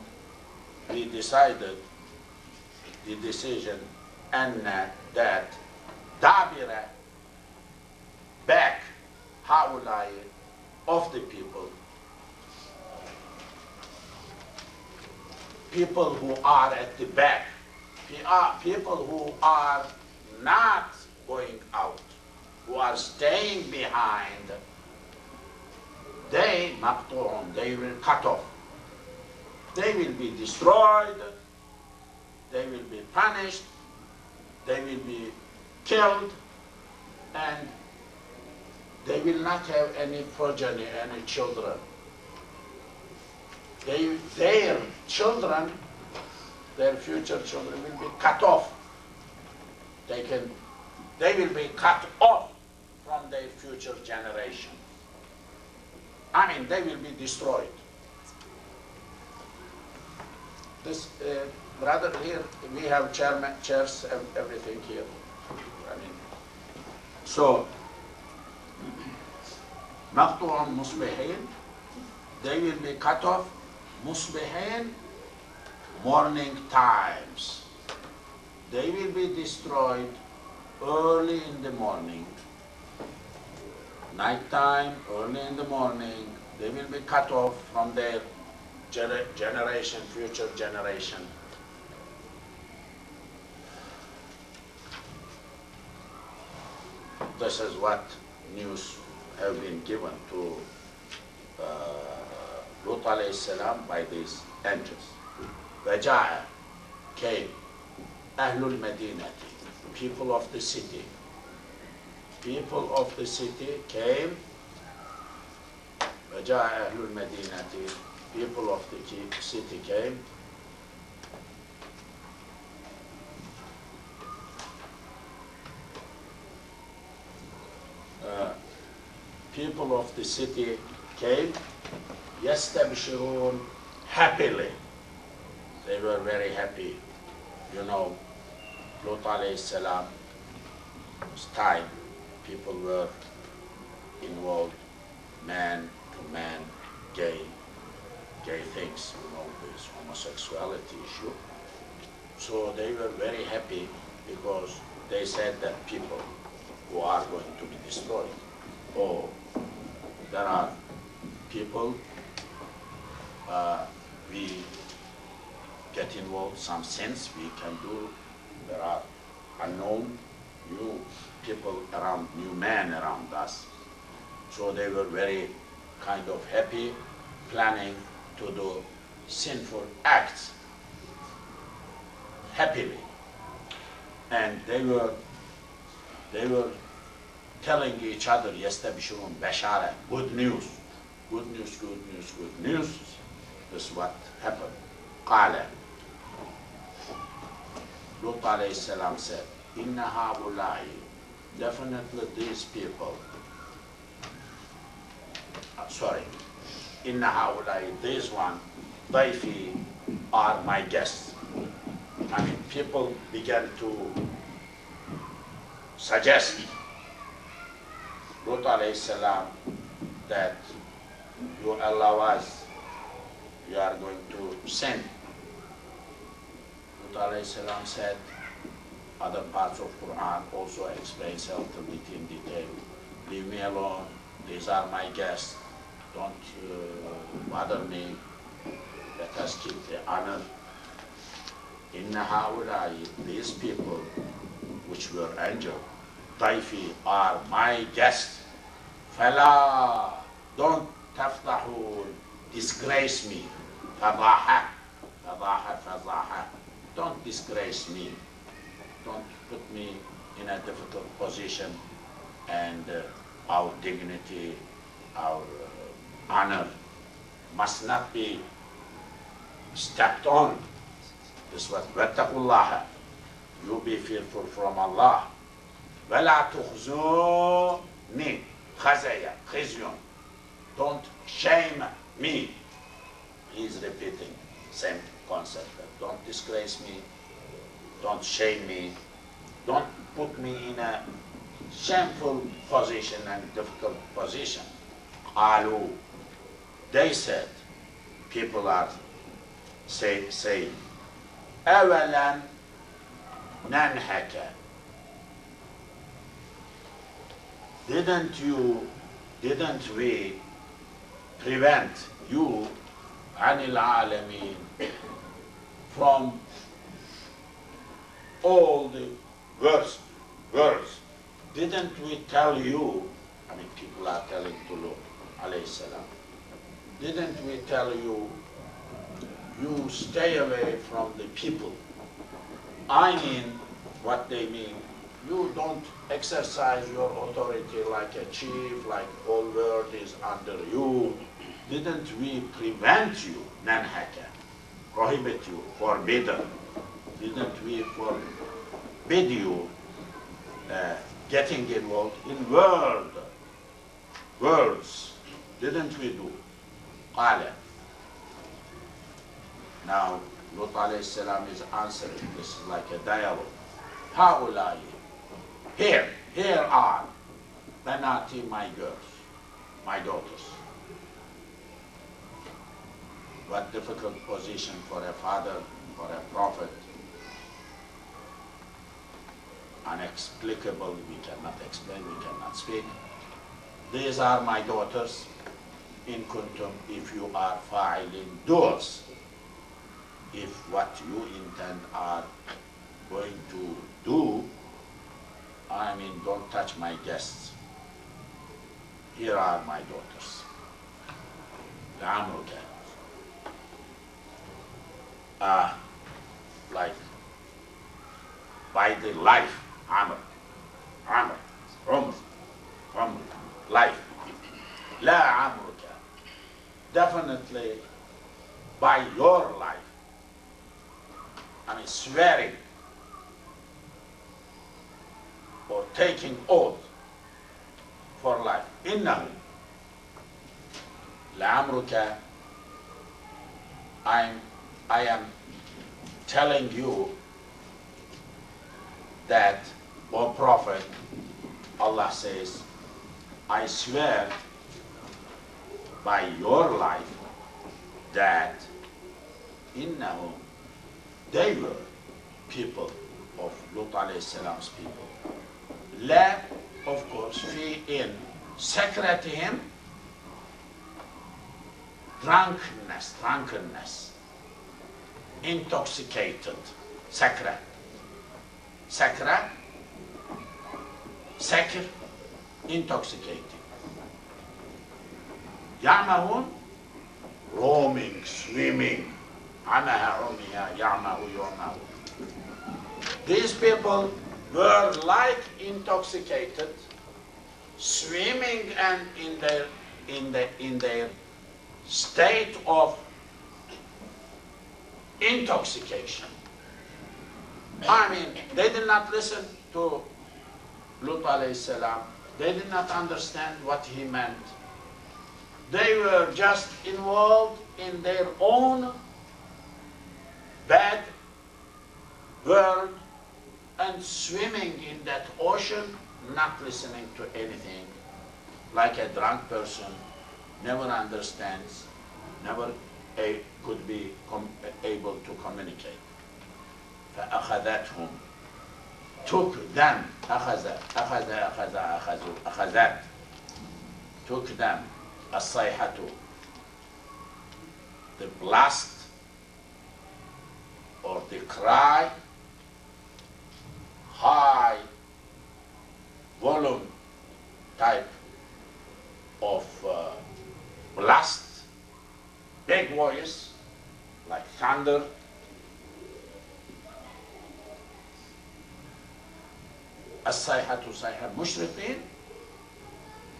we decided the decision, and that dabira, back, haulai, of the people who are at the back, people who are not going out, who are staying behind, they maqtu'un, they will cut off. They will be destroyed, they will be punished, they will be killed, and they will not have any progeny, any children. Their children, their future children will be cut off. They will be cut off from their future generation. I mean, they will be destroyed. This, brother, here we have chairs, everything here. I mean, so, مقطوع مصبحين, they will be cut off. مصبحين, morning times. They will be destroyed early in the morning. Night time, early in the morning, they will be cut off from their generation, future generation. This is what news have been given to Lut alayhi salam by these angels. Vaja'a, came, Ahlul Madinati, people of the city. People of the city came. Vaja'a Ahlul Madinati, people of the city came. People of the city came, yastabshirun, happily. They were very happy. You know, Lut alayhi salam, time, people were involved, man to man, gay things, you know, this homosexuality issue. So they were very happy because they said that people who are going to be destroyed, oh, there are people, we get involved, some sins we can do, there are unknown new people around, new men around us. So they were very kind of happy, planning to do sinful acts happily. And they were telling each other, yastabshirun, bashara, good news, good news, good news, good news. This is what happened. Qala, Lut alayhi salam said, inna haulai, definitely these people, sorry, inna haulai, these one, ضيفي are my guests. I mean, people began to suggest Lut alayhi salam that you allow us, you are going to send. Lut alayhi salam said, other parts of Quran also explains a little bit in detail. Leave me alone, these are my guests, don't bother me, let us keep the honor. Inna haulai, these people which were angels, Taifi are my guests. Fala, don't taftahun, disgrace me. Fadaha, fadaha, don't disgrace me. Don't put me in a difficult position, and our dignity, our honor must not be stepped on. This was wattaqullaha. You be fearful from Allah. وَلَا تُخْزُونِ خَزَيَ خِزْيٌ. Don't shame me. He is repeating same concept. Don't disgrace me. Don't shame me. Don't put me in a shameful position and difficult position. قالوا. They said, people are saying, أَوَلًا نَنْهَكَ. Didn't we prevent you عَنِ الْعَالَمِينَ from all the worst words? Didn't we tell you, I mean people are telling to Lut alayhi salam, didn't we tell you, you stay away from the people? I mean, what they mean, you don't exercise your authority like a chief, like all world is under you. Didn't we prevent you, nanhaka, prohibit you, forbidden? Didn't we forbid you getting involved in words? Didn't we do? Qala. Now, Lut alayhi salam is answering. This is like a dialogue. Haulai. Here are banati, my girls, my daughters. What difficult position for a father, for a prophet. Inexplicable, we cannot explain, we cannot speak. These are my daughters. In kuntum, if you are fa'ilin, doers. If what you intend are going to do, I mean, don't touch my guests. Here are my daughters. لعمرك. Like by the life, Amr, life. La amruka. Definitely by your life. I mean, swearing or taking oath for life. Innahu. La amruka. I am telling you that, O Prophet, Allah says, I swear by your life that innahum, they were people of Lut alayhi salam's people. La, of course, fi in secretihim, drunkenness, intoxicated, sakra, intoxicating. Ya'mahun, roaming, swimming. Amaha umiya, ya'mahu yu'mahu. These people were like intoxicated, swimming and in their state of intoxication. I mean, they did not listen to Lut alayhi salam. They did not understand what he meant. They were just involved in their own bad world and swimming in that ocean, not listening to anything, like a drunk person, never understands, never could be able to communicate. فأخذتهم, took them, أخذت, took them, الصيحة, the blast or the cry, high volume type of blast, big voice, like thunder. الصيحة صيحة مشرقين,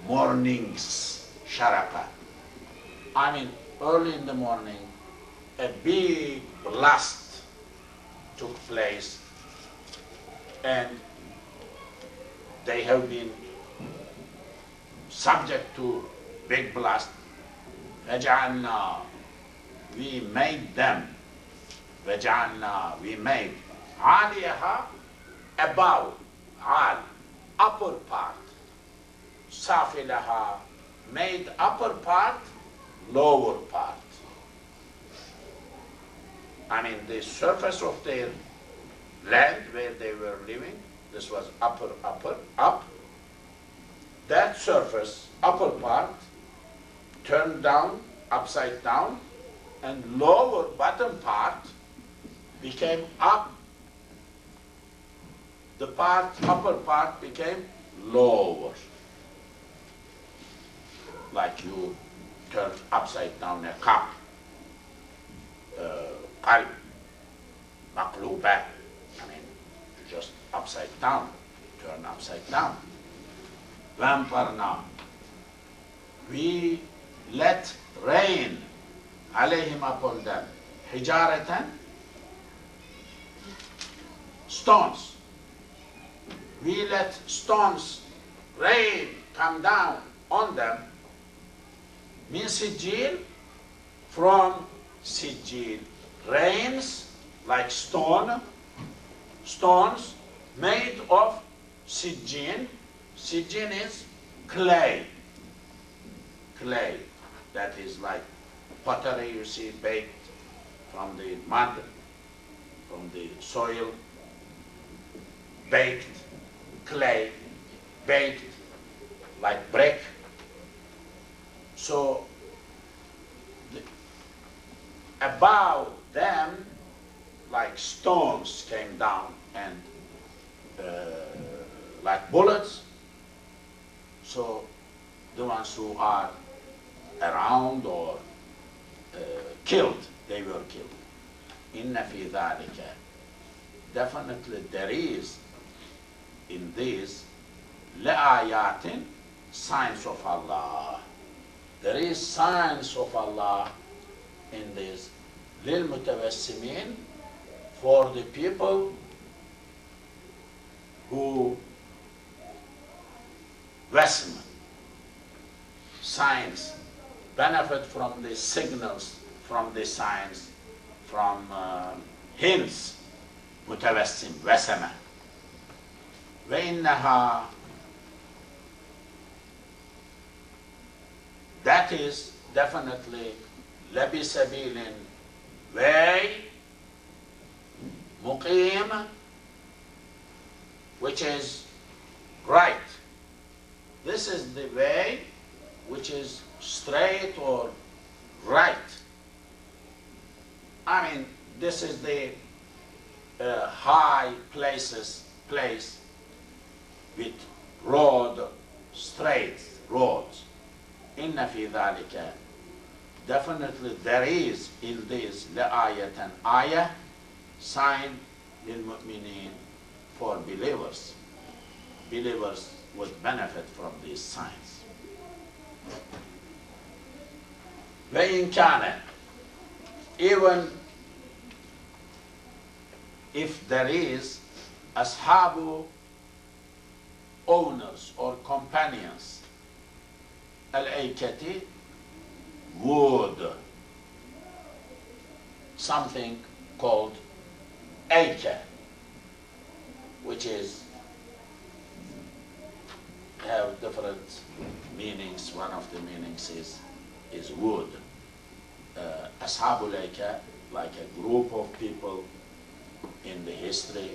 mornings, sharaka. I mean, early in the morning, a big blast took place, and they have been subject to big blast. فَجَعَلْنَا, we made them. فَجَعَلْنَا, we made. عَالِيَهَا, above, عال, upper part. سَافِلَهَا, made upper part, lower part. I mean, the surface of their land where they were living, this was upper, up. That surface, upper part, turned down, upside down, and lower bottom part became up. The part, upper part became lower. Like you turn upside down a cup, qalb, maqluba, I mean, just upside down, turn upside down. Vamparna, we let rain, alayhim, upon them, hijaratan, stones. We let stones, rain, come down on them, min sijil, from sijil, rains like stones made of sijin. Sijin is clay, that is like pottery you see baked from the mud, from the soil, baked clay, baked like brick. So above them, like stones came down and like bullets. So the ones who are around or killed, they were killed. Inna fi dhalika, definitely there is in this la'ayatin, signs of Allah. There is signs of Allah in this, lil mutawassimin, for the people who wasm, signs, benefit from the signals, from the signs, from hints, mutawassim, wasama. وَإِنَّهَا, that is definitely labisabilin, way, muqim, which is right. This is the way which is straight or right. I mean, this is the high place with road, straight roads. Inna fi dhalika, definitely there is in this la'ayatan, ayah, sign lil mu'minin, for believers. Believers would benefit from these signs. وَإِنْ كَانَ, even if there is ashabu, owners or companions, al-aikati, wood, something called acre, which is have different meanings. One of the meanings is wood. Ashabul acre, like a group of people in the history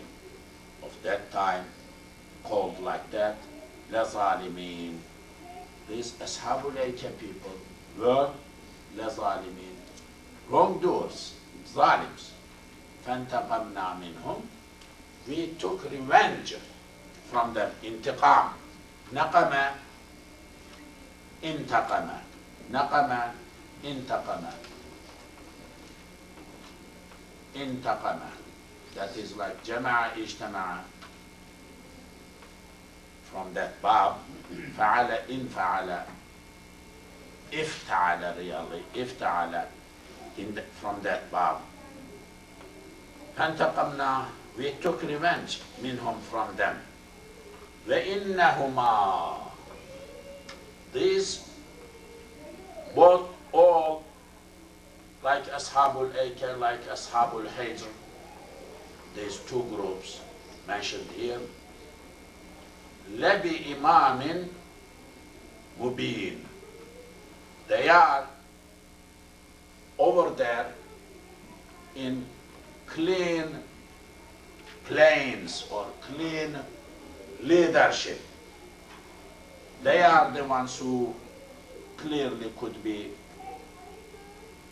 of that time, called like that, la zalimin. These Ashabul acre people were la zalimin, wrongdoers, zalims. فانتقمنا منهم. We took revenge from them. انتقام. نقم انتقم. نقم انتقم. انتقم. That is like جمع اجتمع. From that bab. فعل انفعل. افتعل really. افتعل. From that bab. فانتقمنا. We took revenge منهم from them. وإنهما. These both all like Ashabul Acre, like Ashabul Hijr, these two groups mentioned here. لبي إمام مبين. They are over there in clean plains or clean leadership. They are the ones who clearly could be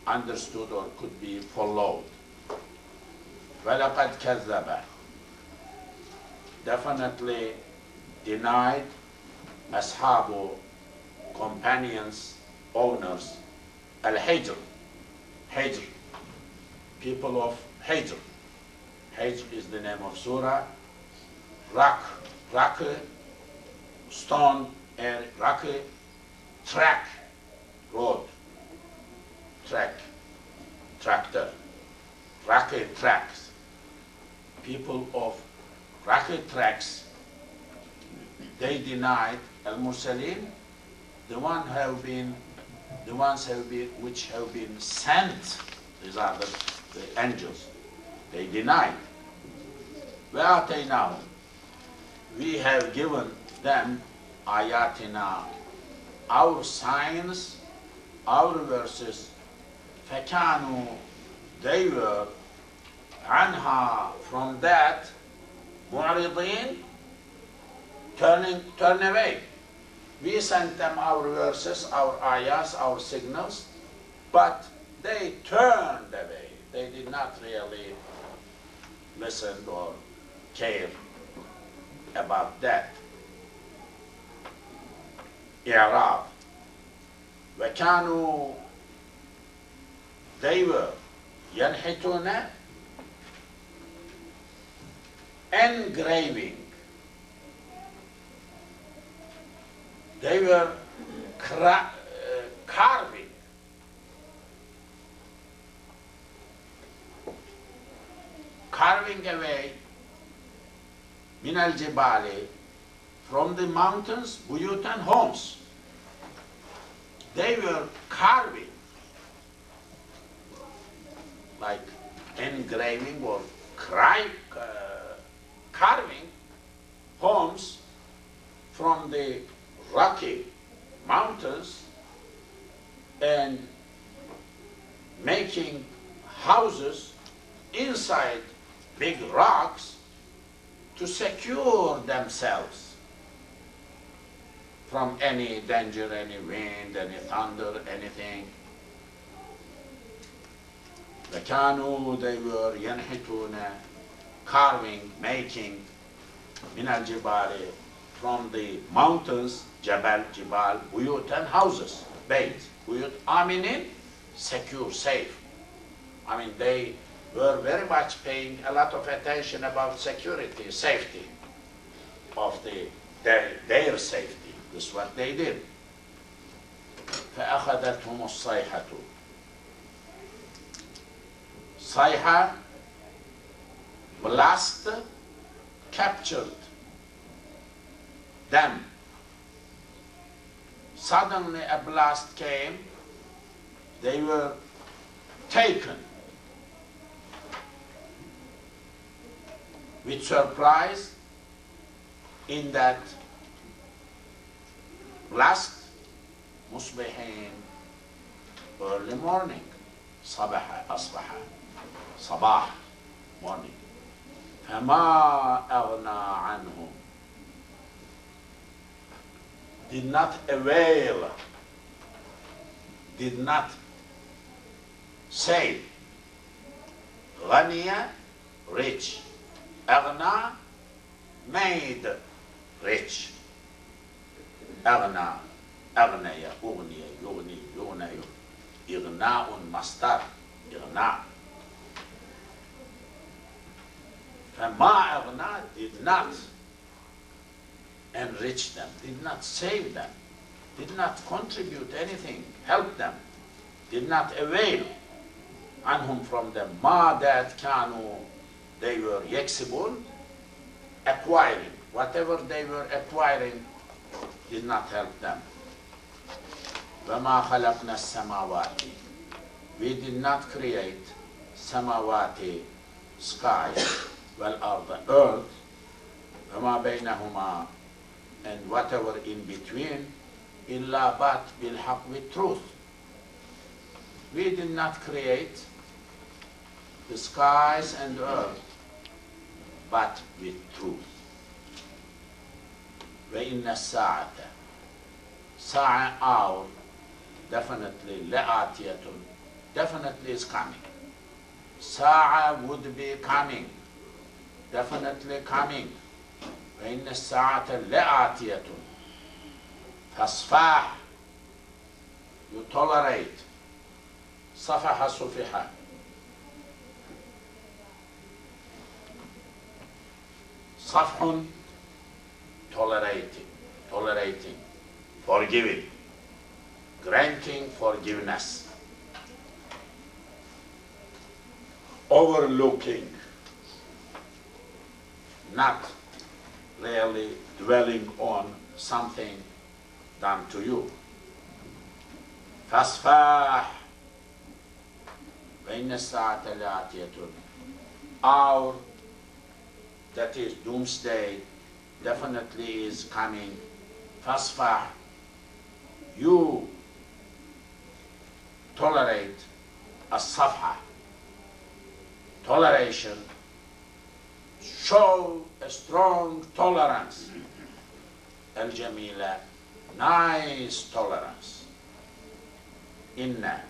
understood or could be followed. وَلَقَدْ كَذَّبَ. Definitely denied أصحاب, companions, owners, al-Hijr. Hijr, people of Hijr. Hijr is the name of Surah. Rock, stone, rock, track, road, track, tractor, rocket tracks. People of rocket tracks, they denied al-Mursaleen, the ones which have been sent. These are the angels. They denied. وَآتَيْنَاهُمْ. We have given them ayatina, our signs, our verses. فَكَانُوا. They were عنها, from that, مُعْرِضِينَ, turn away. We sent them our verses, our ayahs, our signals, but they turned away. They did not really listen or care about that. إعراب. وكانوا. They were ينحتون, engraving. They were carving. Carving away min al-jibali, from the mountains, buyutan, homes. They were carving, like engraving or carving homes from the rocky mountains and making houses inside big rocks to secure themselves from any danger, any wind, any thunder, anything. وَكَانُوا. They were يَنْحِتُونَ, carving, making, مِنَ الْجِبَالِ, from the mountains, jabal, jibal, buyutan, houses, bayt, buyut, aminin, secure, safe. I mean, they were very much paying a lot of attention about security, safety of their safety. This is what they did. فَأَخَذَتْهُمُ الصَّيْحَةُ. Sayha, blast, captured them. Suddenly a blast came they were taken with surprise in that last musbihin, early morning, صباح أصبح صباح morning. فما أغنى عنهم, did not avail, did not save. غنية, rich. أغنى, made rich. أغنى, أغنية, أغنية, يغني, يغني, إغناء مصدر, إغناء. فما أغنى, did not enrich them, did not save them, did not contribute anything, help them, did not avail عنهم from them. ما that كانوا, they were يكسبون, acquiring, whatever they were acquiring did not help them. وما خلقنا السماوات, we did not create samawati, sky, والأرض, earth, وما بينهما, and whatever in between, إلا but بالحق, with truth. We did not create the skies and earth, but with truth. وإن الساعة, ساعة, hour, definitely لآتية, definitely is coming. ساعة would be coming, definitely coming. وإن الساعة لآتية, فاصفح, you tolerate. صفح صفح, صفح, tolerating, tolerating, forgiving, granting forgiveness, overlooking, not really dwelling on something done to you. فاصفح, وإن الساعة لآتية, hour, that is doomsday, definitely is coming. فاصفح, you tolerate الصفحة, toleration, show a strong tolerance. الجميلة, nice tolerance. إن,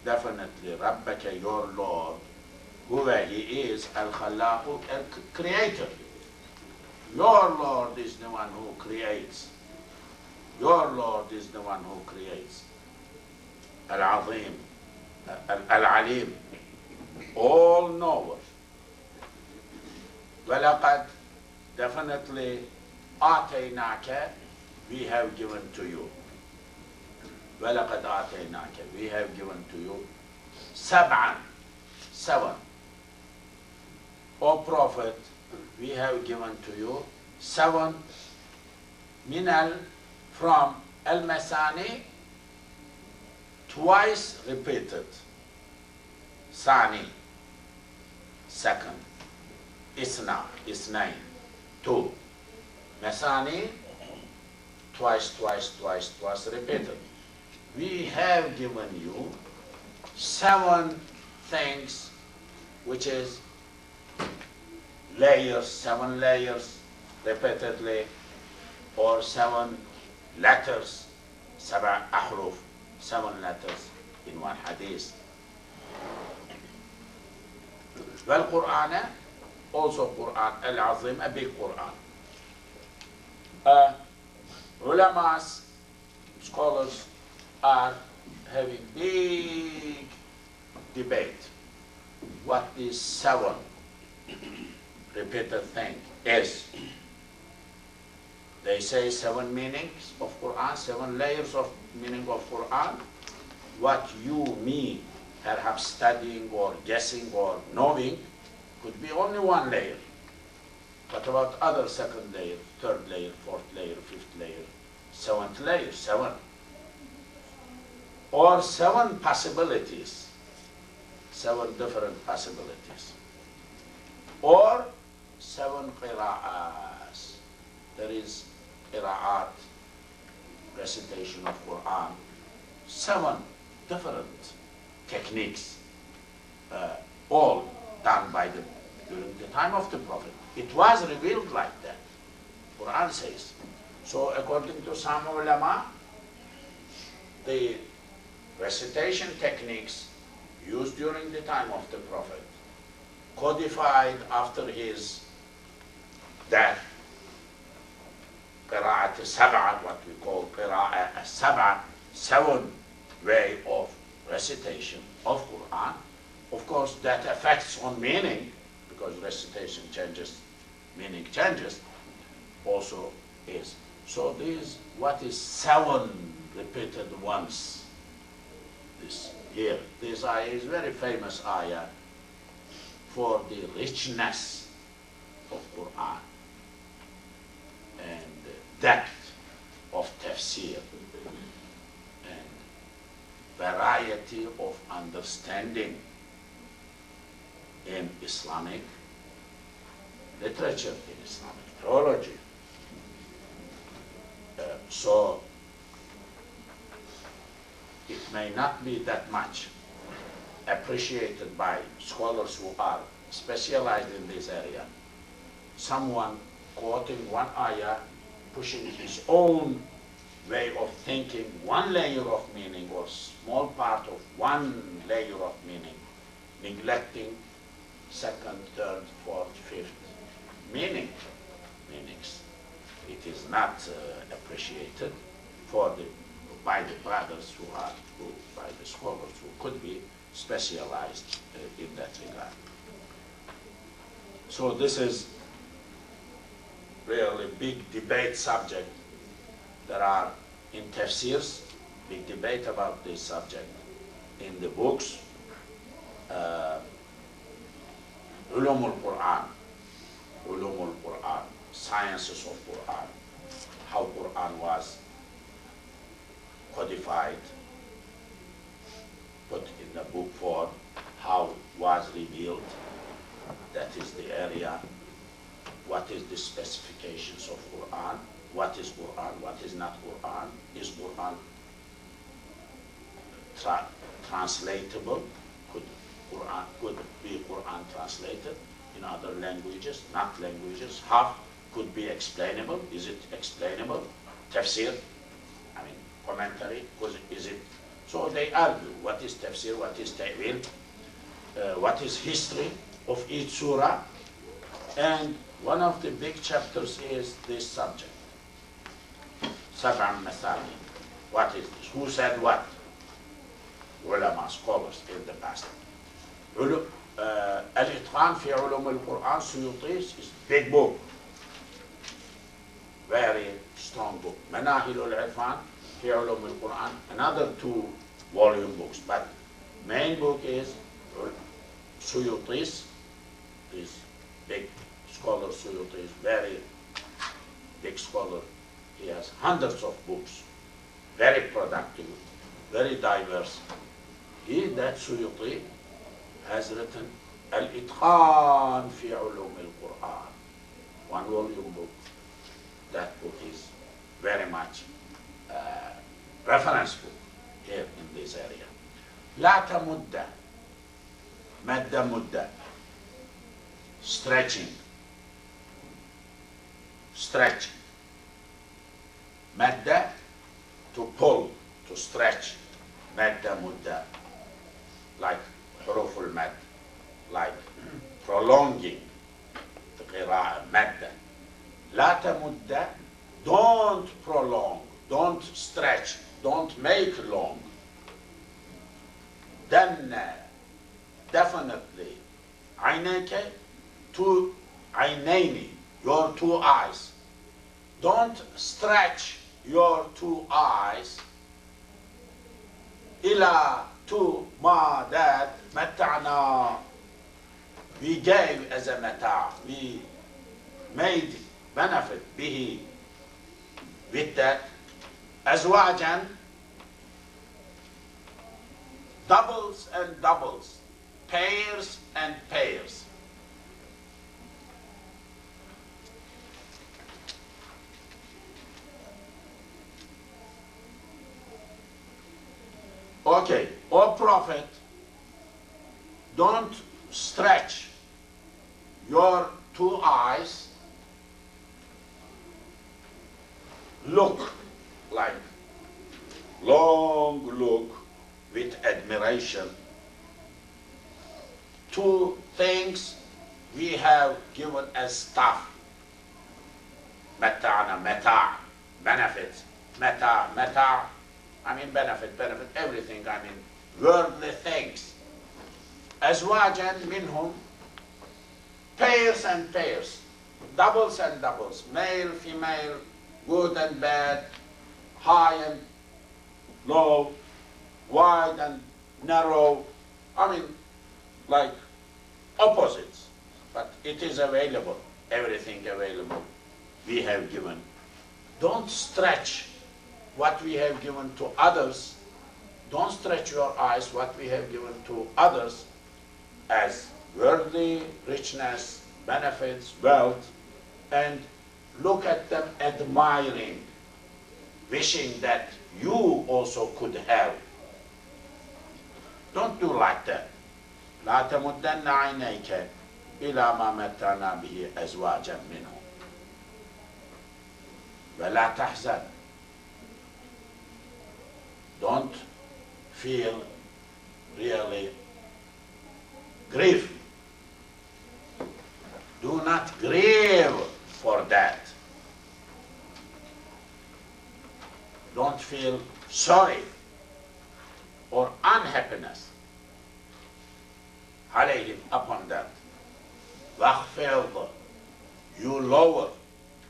definitely, ربك, your Lord, هو, he is, الخلاق, creator. Your Lord is the one who creates. Your Lord is the one who creates. العظيم, العليم, all knower. ولقد, definitely, آتيناك, we have given to you. ولقد آتيناك, we have given to you. سبعا, 7. O Prophet, we have given to you 7 minal, from al-masani, twice repeated. Sani, second. Isna, isnain, 2. Masani, twice, twice, twice, twice repeated. We have given you 7 things, which is layers, 7 layers repeatedly, or 7 letters, 7 ahruf, 7 letters in one hadith. Well, Quran, also Quran, al-Azim, a big Quran. Ulamas, scholars, are having big debate. What is 7 repeated thing is? They say 7 meanings of Quran, 7 layers of meaning of Quran. What you, me, perhaps studying or guessing or knowing could be only 1 layer. What about other 2nd layer, 3rd layer, 4th layer, 5th layer, 7th layer, 7? or 7 possibilities, 7 different possibilities, or 7 qira'as. There is qira'at, recitation of Quran, 7 different techniques, all done during the time of the Prophet. It was revealed like that, Quran says. So according to some ulama, the recitation techniques used during the time of the Prophet, codified after his death, qira'at sab'a, what we call qira'at sab'a, 7 way of recitation of Quran. Of course, that affects on meaning, because recitation changes, meaning changes, also is. So this, what is 7 repeated once? This here, this ayah is very famous ayah for the richness of Quran and depth of tafsir and variety of understanding in Islamic literature, in Islamic theology. So it may not be that much appreciated by scholars who are specialized in this area. Someone quoting one ayah, pushing his own way of thinking, one layer of meaning or small part of one layer of meaning, neglecting second, third, fourth, fifth meanings. It is not appreciated by the brothers by the scholars who could be specialized in that regard. So this is really big debate subject. There are in tafsirs, big debate about this subject. In the books, ulum al-Quran, sciences of Quran, how Quran was codified, put in the book form, how was revealed, that is the area, what is the specifications of Quran, what is Quran, what is not Quran, is Quran translatable, could be Quran translated in other languages, not languages, how could be explainable, is it explainable, tafsir, I mean commentary, is it, so they argue what is tafsir, what is ta'wil, what is history of each surah, and one of the big chapters is this subject, Sab'an Mathani. What is this? Who said what? Ulama, scholars in the past. Al-Itqan fi ulum al-Quran, Suyutis, is big book, very strong book. Manahil al-Irfan fi ulum al-Quran, another 2-volume books, but main book is Suyutis, this big scholar Suyutis, very big scholar. He has hundreds of books, very productive, very diverse. That Suyuti has written Al-Itqan fi ulum al-Quran, 1-volume book. That book is very much reference book here in this area. La tamudda, madda mudda, stretching, madda, to pull, to stretch, madda mudda, like huruf al-mad, like prolonging the qira'ah, madda. La tamudda, don't prolong, don't stretch, don't make long. Then definitely, ayneke, to aynaini, your 2 eyes. Don't stretch your 2 eyes ila to ma, that mata'na, we gave as a mata', we made benefit bihi, with that, azwajan, doubles and doubles, pairs and pairs. Okay, O Prophet, don't stretch your two eyes, look like long look with admiration to things we have given as stuff. Mata'na, mata', benefits, mata', I mean benefit, everything, I mean worldly things. Azwajan minhum, pairs and pairs, doubles and doubles, male, female, good and bad, high and low, wide and narrow, I mean like opposites, but it is available, everything available we have given. Don't stretch what we have given to others. Don't stretch your eyes what we have given to others as worldly richness, benefits, wealth, and look at them admiring, wishing that you also could have. Don't do like that. لا تمدن عينيك إلى ما متعنا به أزواجا منهم ولا تحزن. Don't feel really grief. Do not grieve for that. Don't feel sorry or unhappiness عليهم upon that. واخفض, you lower,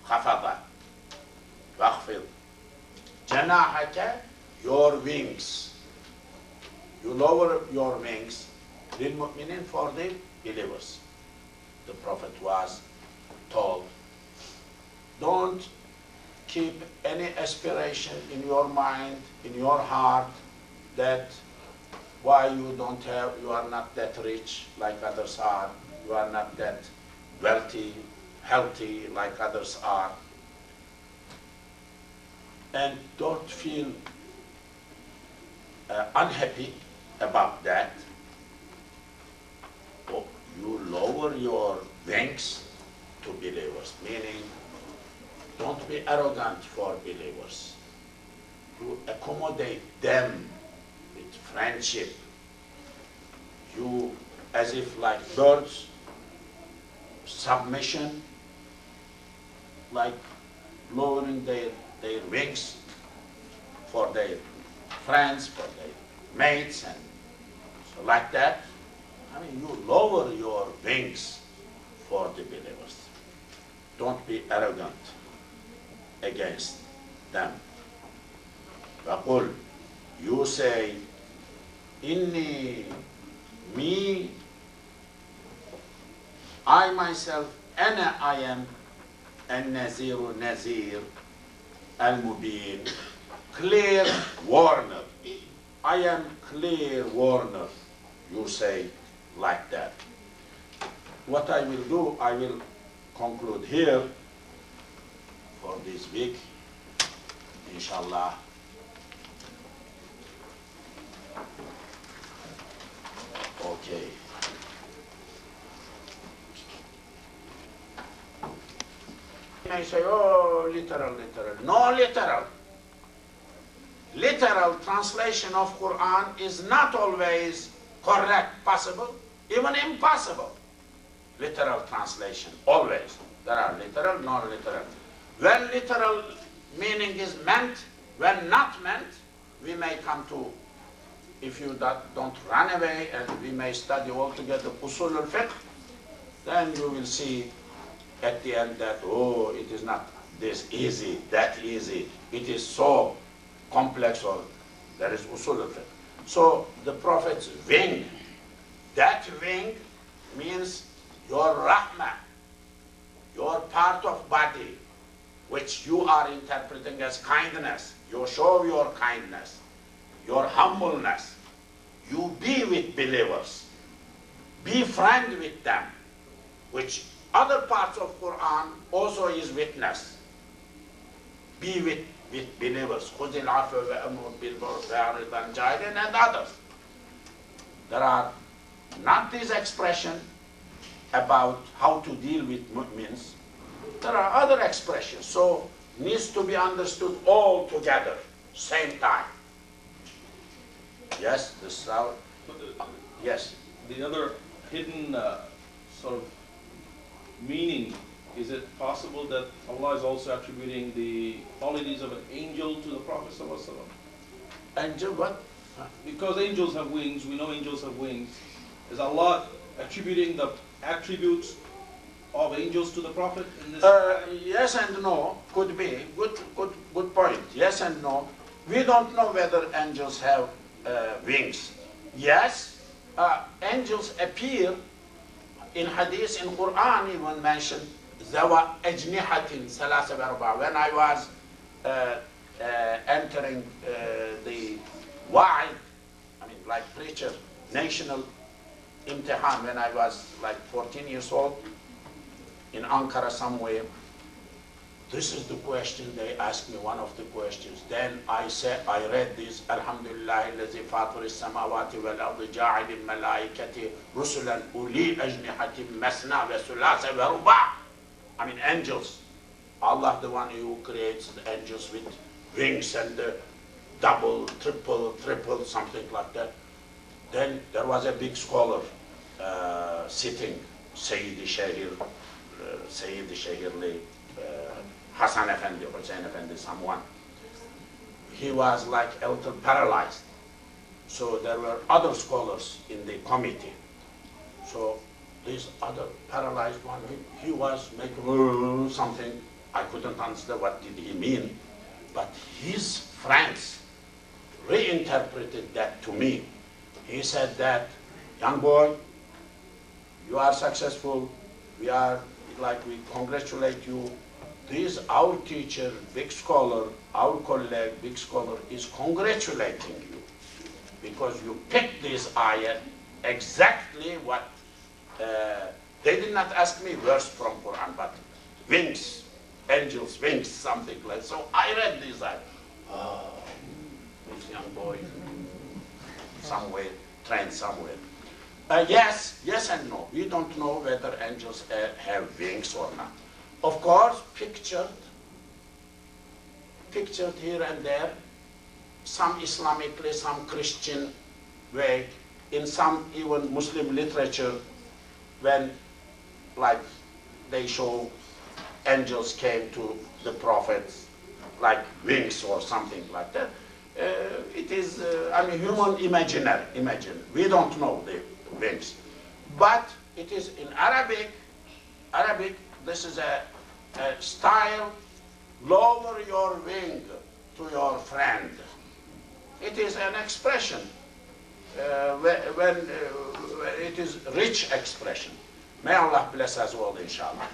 خفض, واخفض جناحك, your wings, you lower your wings, للمؤمنين, for the believers. The Prophet was told, don't keep any aspiration in your mind, in your heart, that why you don't have, you are not that rich like others are, you are not that wealthy, healthy like others are. And don't feel unhappy about that. Oh, you lower your wings to believers, meaning don't be arrogant for believers. You accommodate them with friendship. You, as if like birds, submission, like lowering their wings for their friends, for their mates, and so like that. I mean, you lower your wings for the believers. Don't be arrogant against them. فَقُلْ, you say, inni, me, I myself, ana, I am, an-naziru, nazir, al-mubin, clear warner. I am clear warner. You say like that. What I will do, I will conclude here for this week, inshallah. Okay. I say, oh, literal. No literal. Literal translation of Quran is not always correct, possible, even impossible. Literal translation, always. There are literal, non-literal. When literal meaning is meant, when not meant, we may come to, if you don't run away, and we may study altogether usul al-fiqh, then you will see at the end that, oh, it is not this easy, that easy. It is so complex, or there is usul al-fiqh. So the Prophet's wing, that wing means your rahmah, your part of body, which you are interpreting as kindness. You show your kindness, your humbleness, you be with believers, be friend with them, which other parts of Quran also is witness. Be with believers, خُذِ الْعَفْوَ وَأْمُرْ بِالْعُرْفِ وَأَعْرِضْ عَنِ الْجَاهِلِينَ, and others. There are not these expressions about how to deal with mu'mins. There are other expressions, so needs to be understood all together, same time. Yes, this is our, yes. The other hidden sort of meaning, is it possible that Allah is also attributing the qualities of an angel to the Prophet ﷺ? Angel what? Because angels have wings, we know angels have wings. Is Allah attributing the attributes of angels to the Prophet in this? Yes and no, could be. Good point. Yes and no. We don't know whether angels have wings. Yes, angels appear in hadith, in Quran even mentioned, ذَوَا أَجْنِحَةٍ ثَلَاثَ وَأَرْبَعَ. When I was entering the wa'id, I mean like preacher, national imtihan, when I was like 14 years old, in Ankara somewhere, this is the question they asked me, one of the questions. Then I said, I read this, Alhamdulillah, الذي فاطر السماوات والأرض جاعل الملائكة رسلا أولي أجنحة مثنى وثلاث ورباع. I mean angels. Allah, the one who creates the angels with wings and double, triple, something like that. Then there was a big scholar sitting, Sayyid Shahir Hassan Effendi, Hussein Effendi, someone. He was like a little paralyzed. So there were other scholars in the committee. So this other paralyzed one, he was making something. I couldn't understand what did he mean. But his friends reinterpreted that to me. He said that, young boy, you are successful. We congratulate you. This, our teacher, big scholar, our colleague, big scholar, is congratulating you because you picked this ayah exactly what, they did not ask me verse from Quran, but wings, angels, wings, something like that. So I read this ayah. Oh, this young boy, somewhere, trained somewhere. Yes and no. We don't know whether angels have wings or not. Of course, pictured here and there, some Islamically, some Christian way, in some even Muslim literature, when like they show angels came to the prophets like wings or something like that. It is, human imaginary. We don't know the wings. But it is in Arabic, this is a style, lower your wing to your friend. It is an expression, when it is rich expression. May Allah bless us all, inshallah.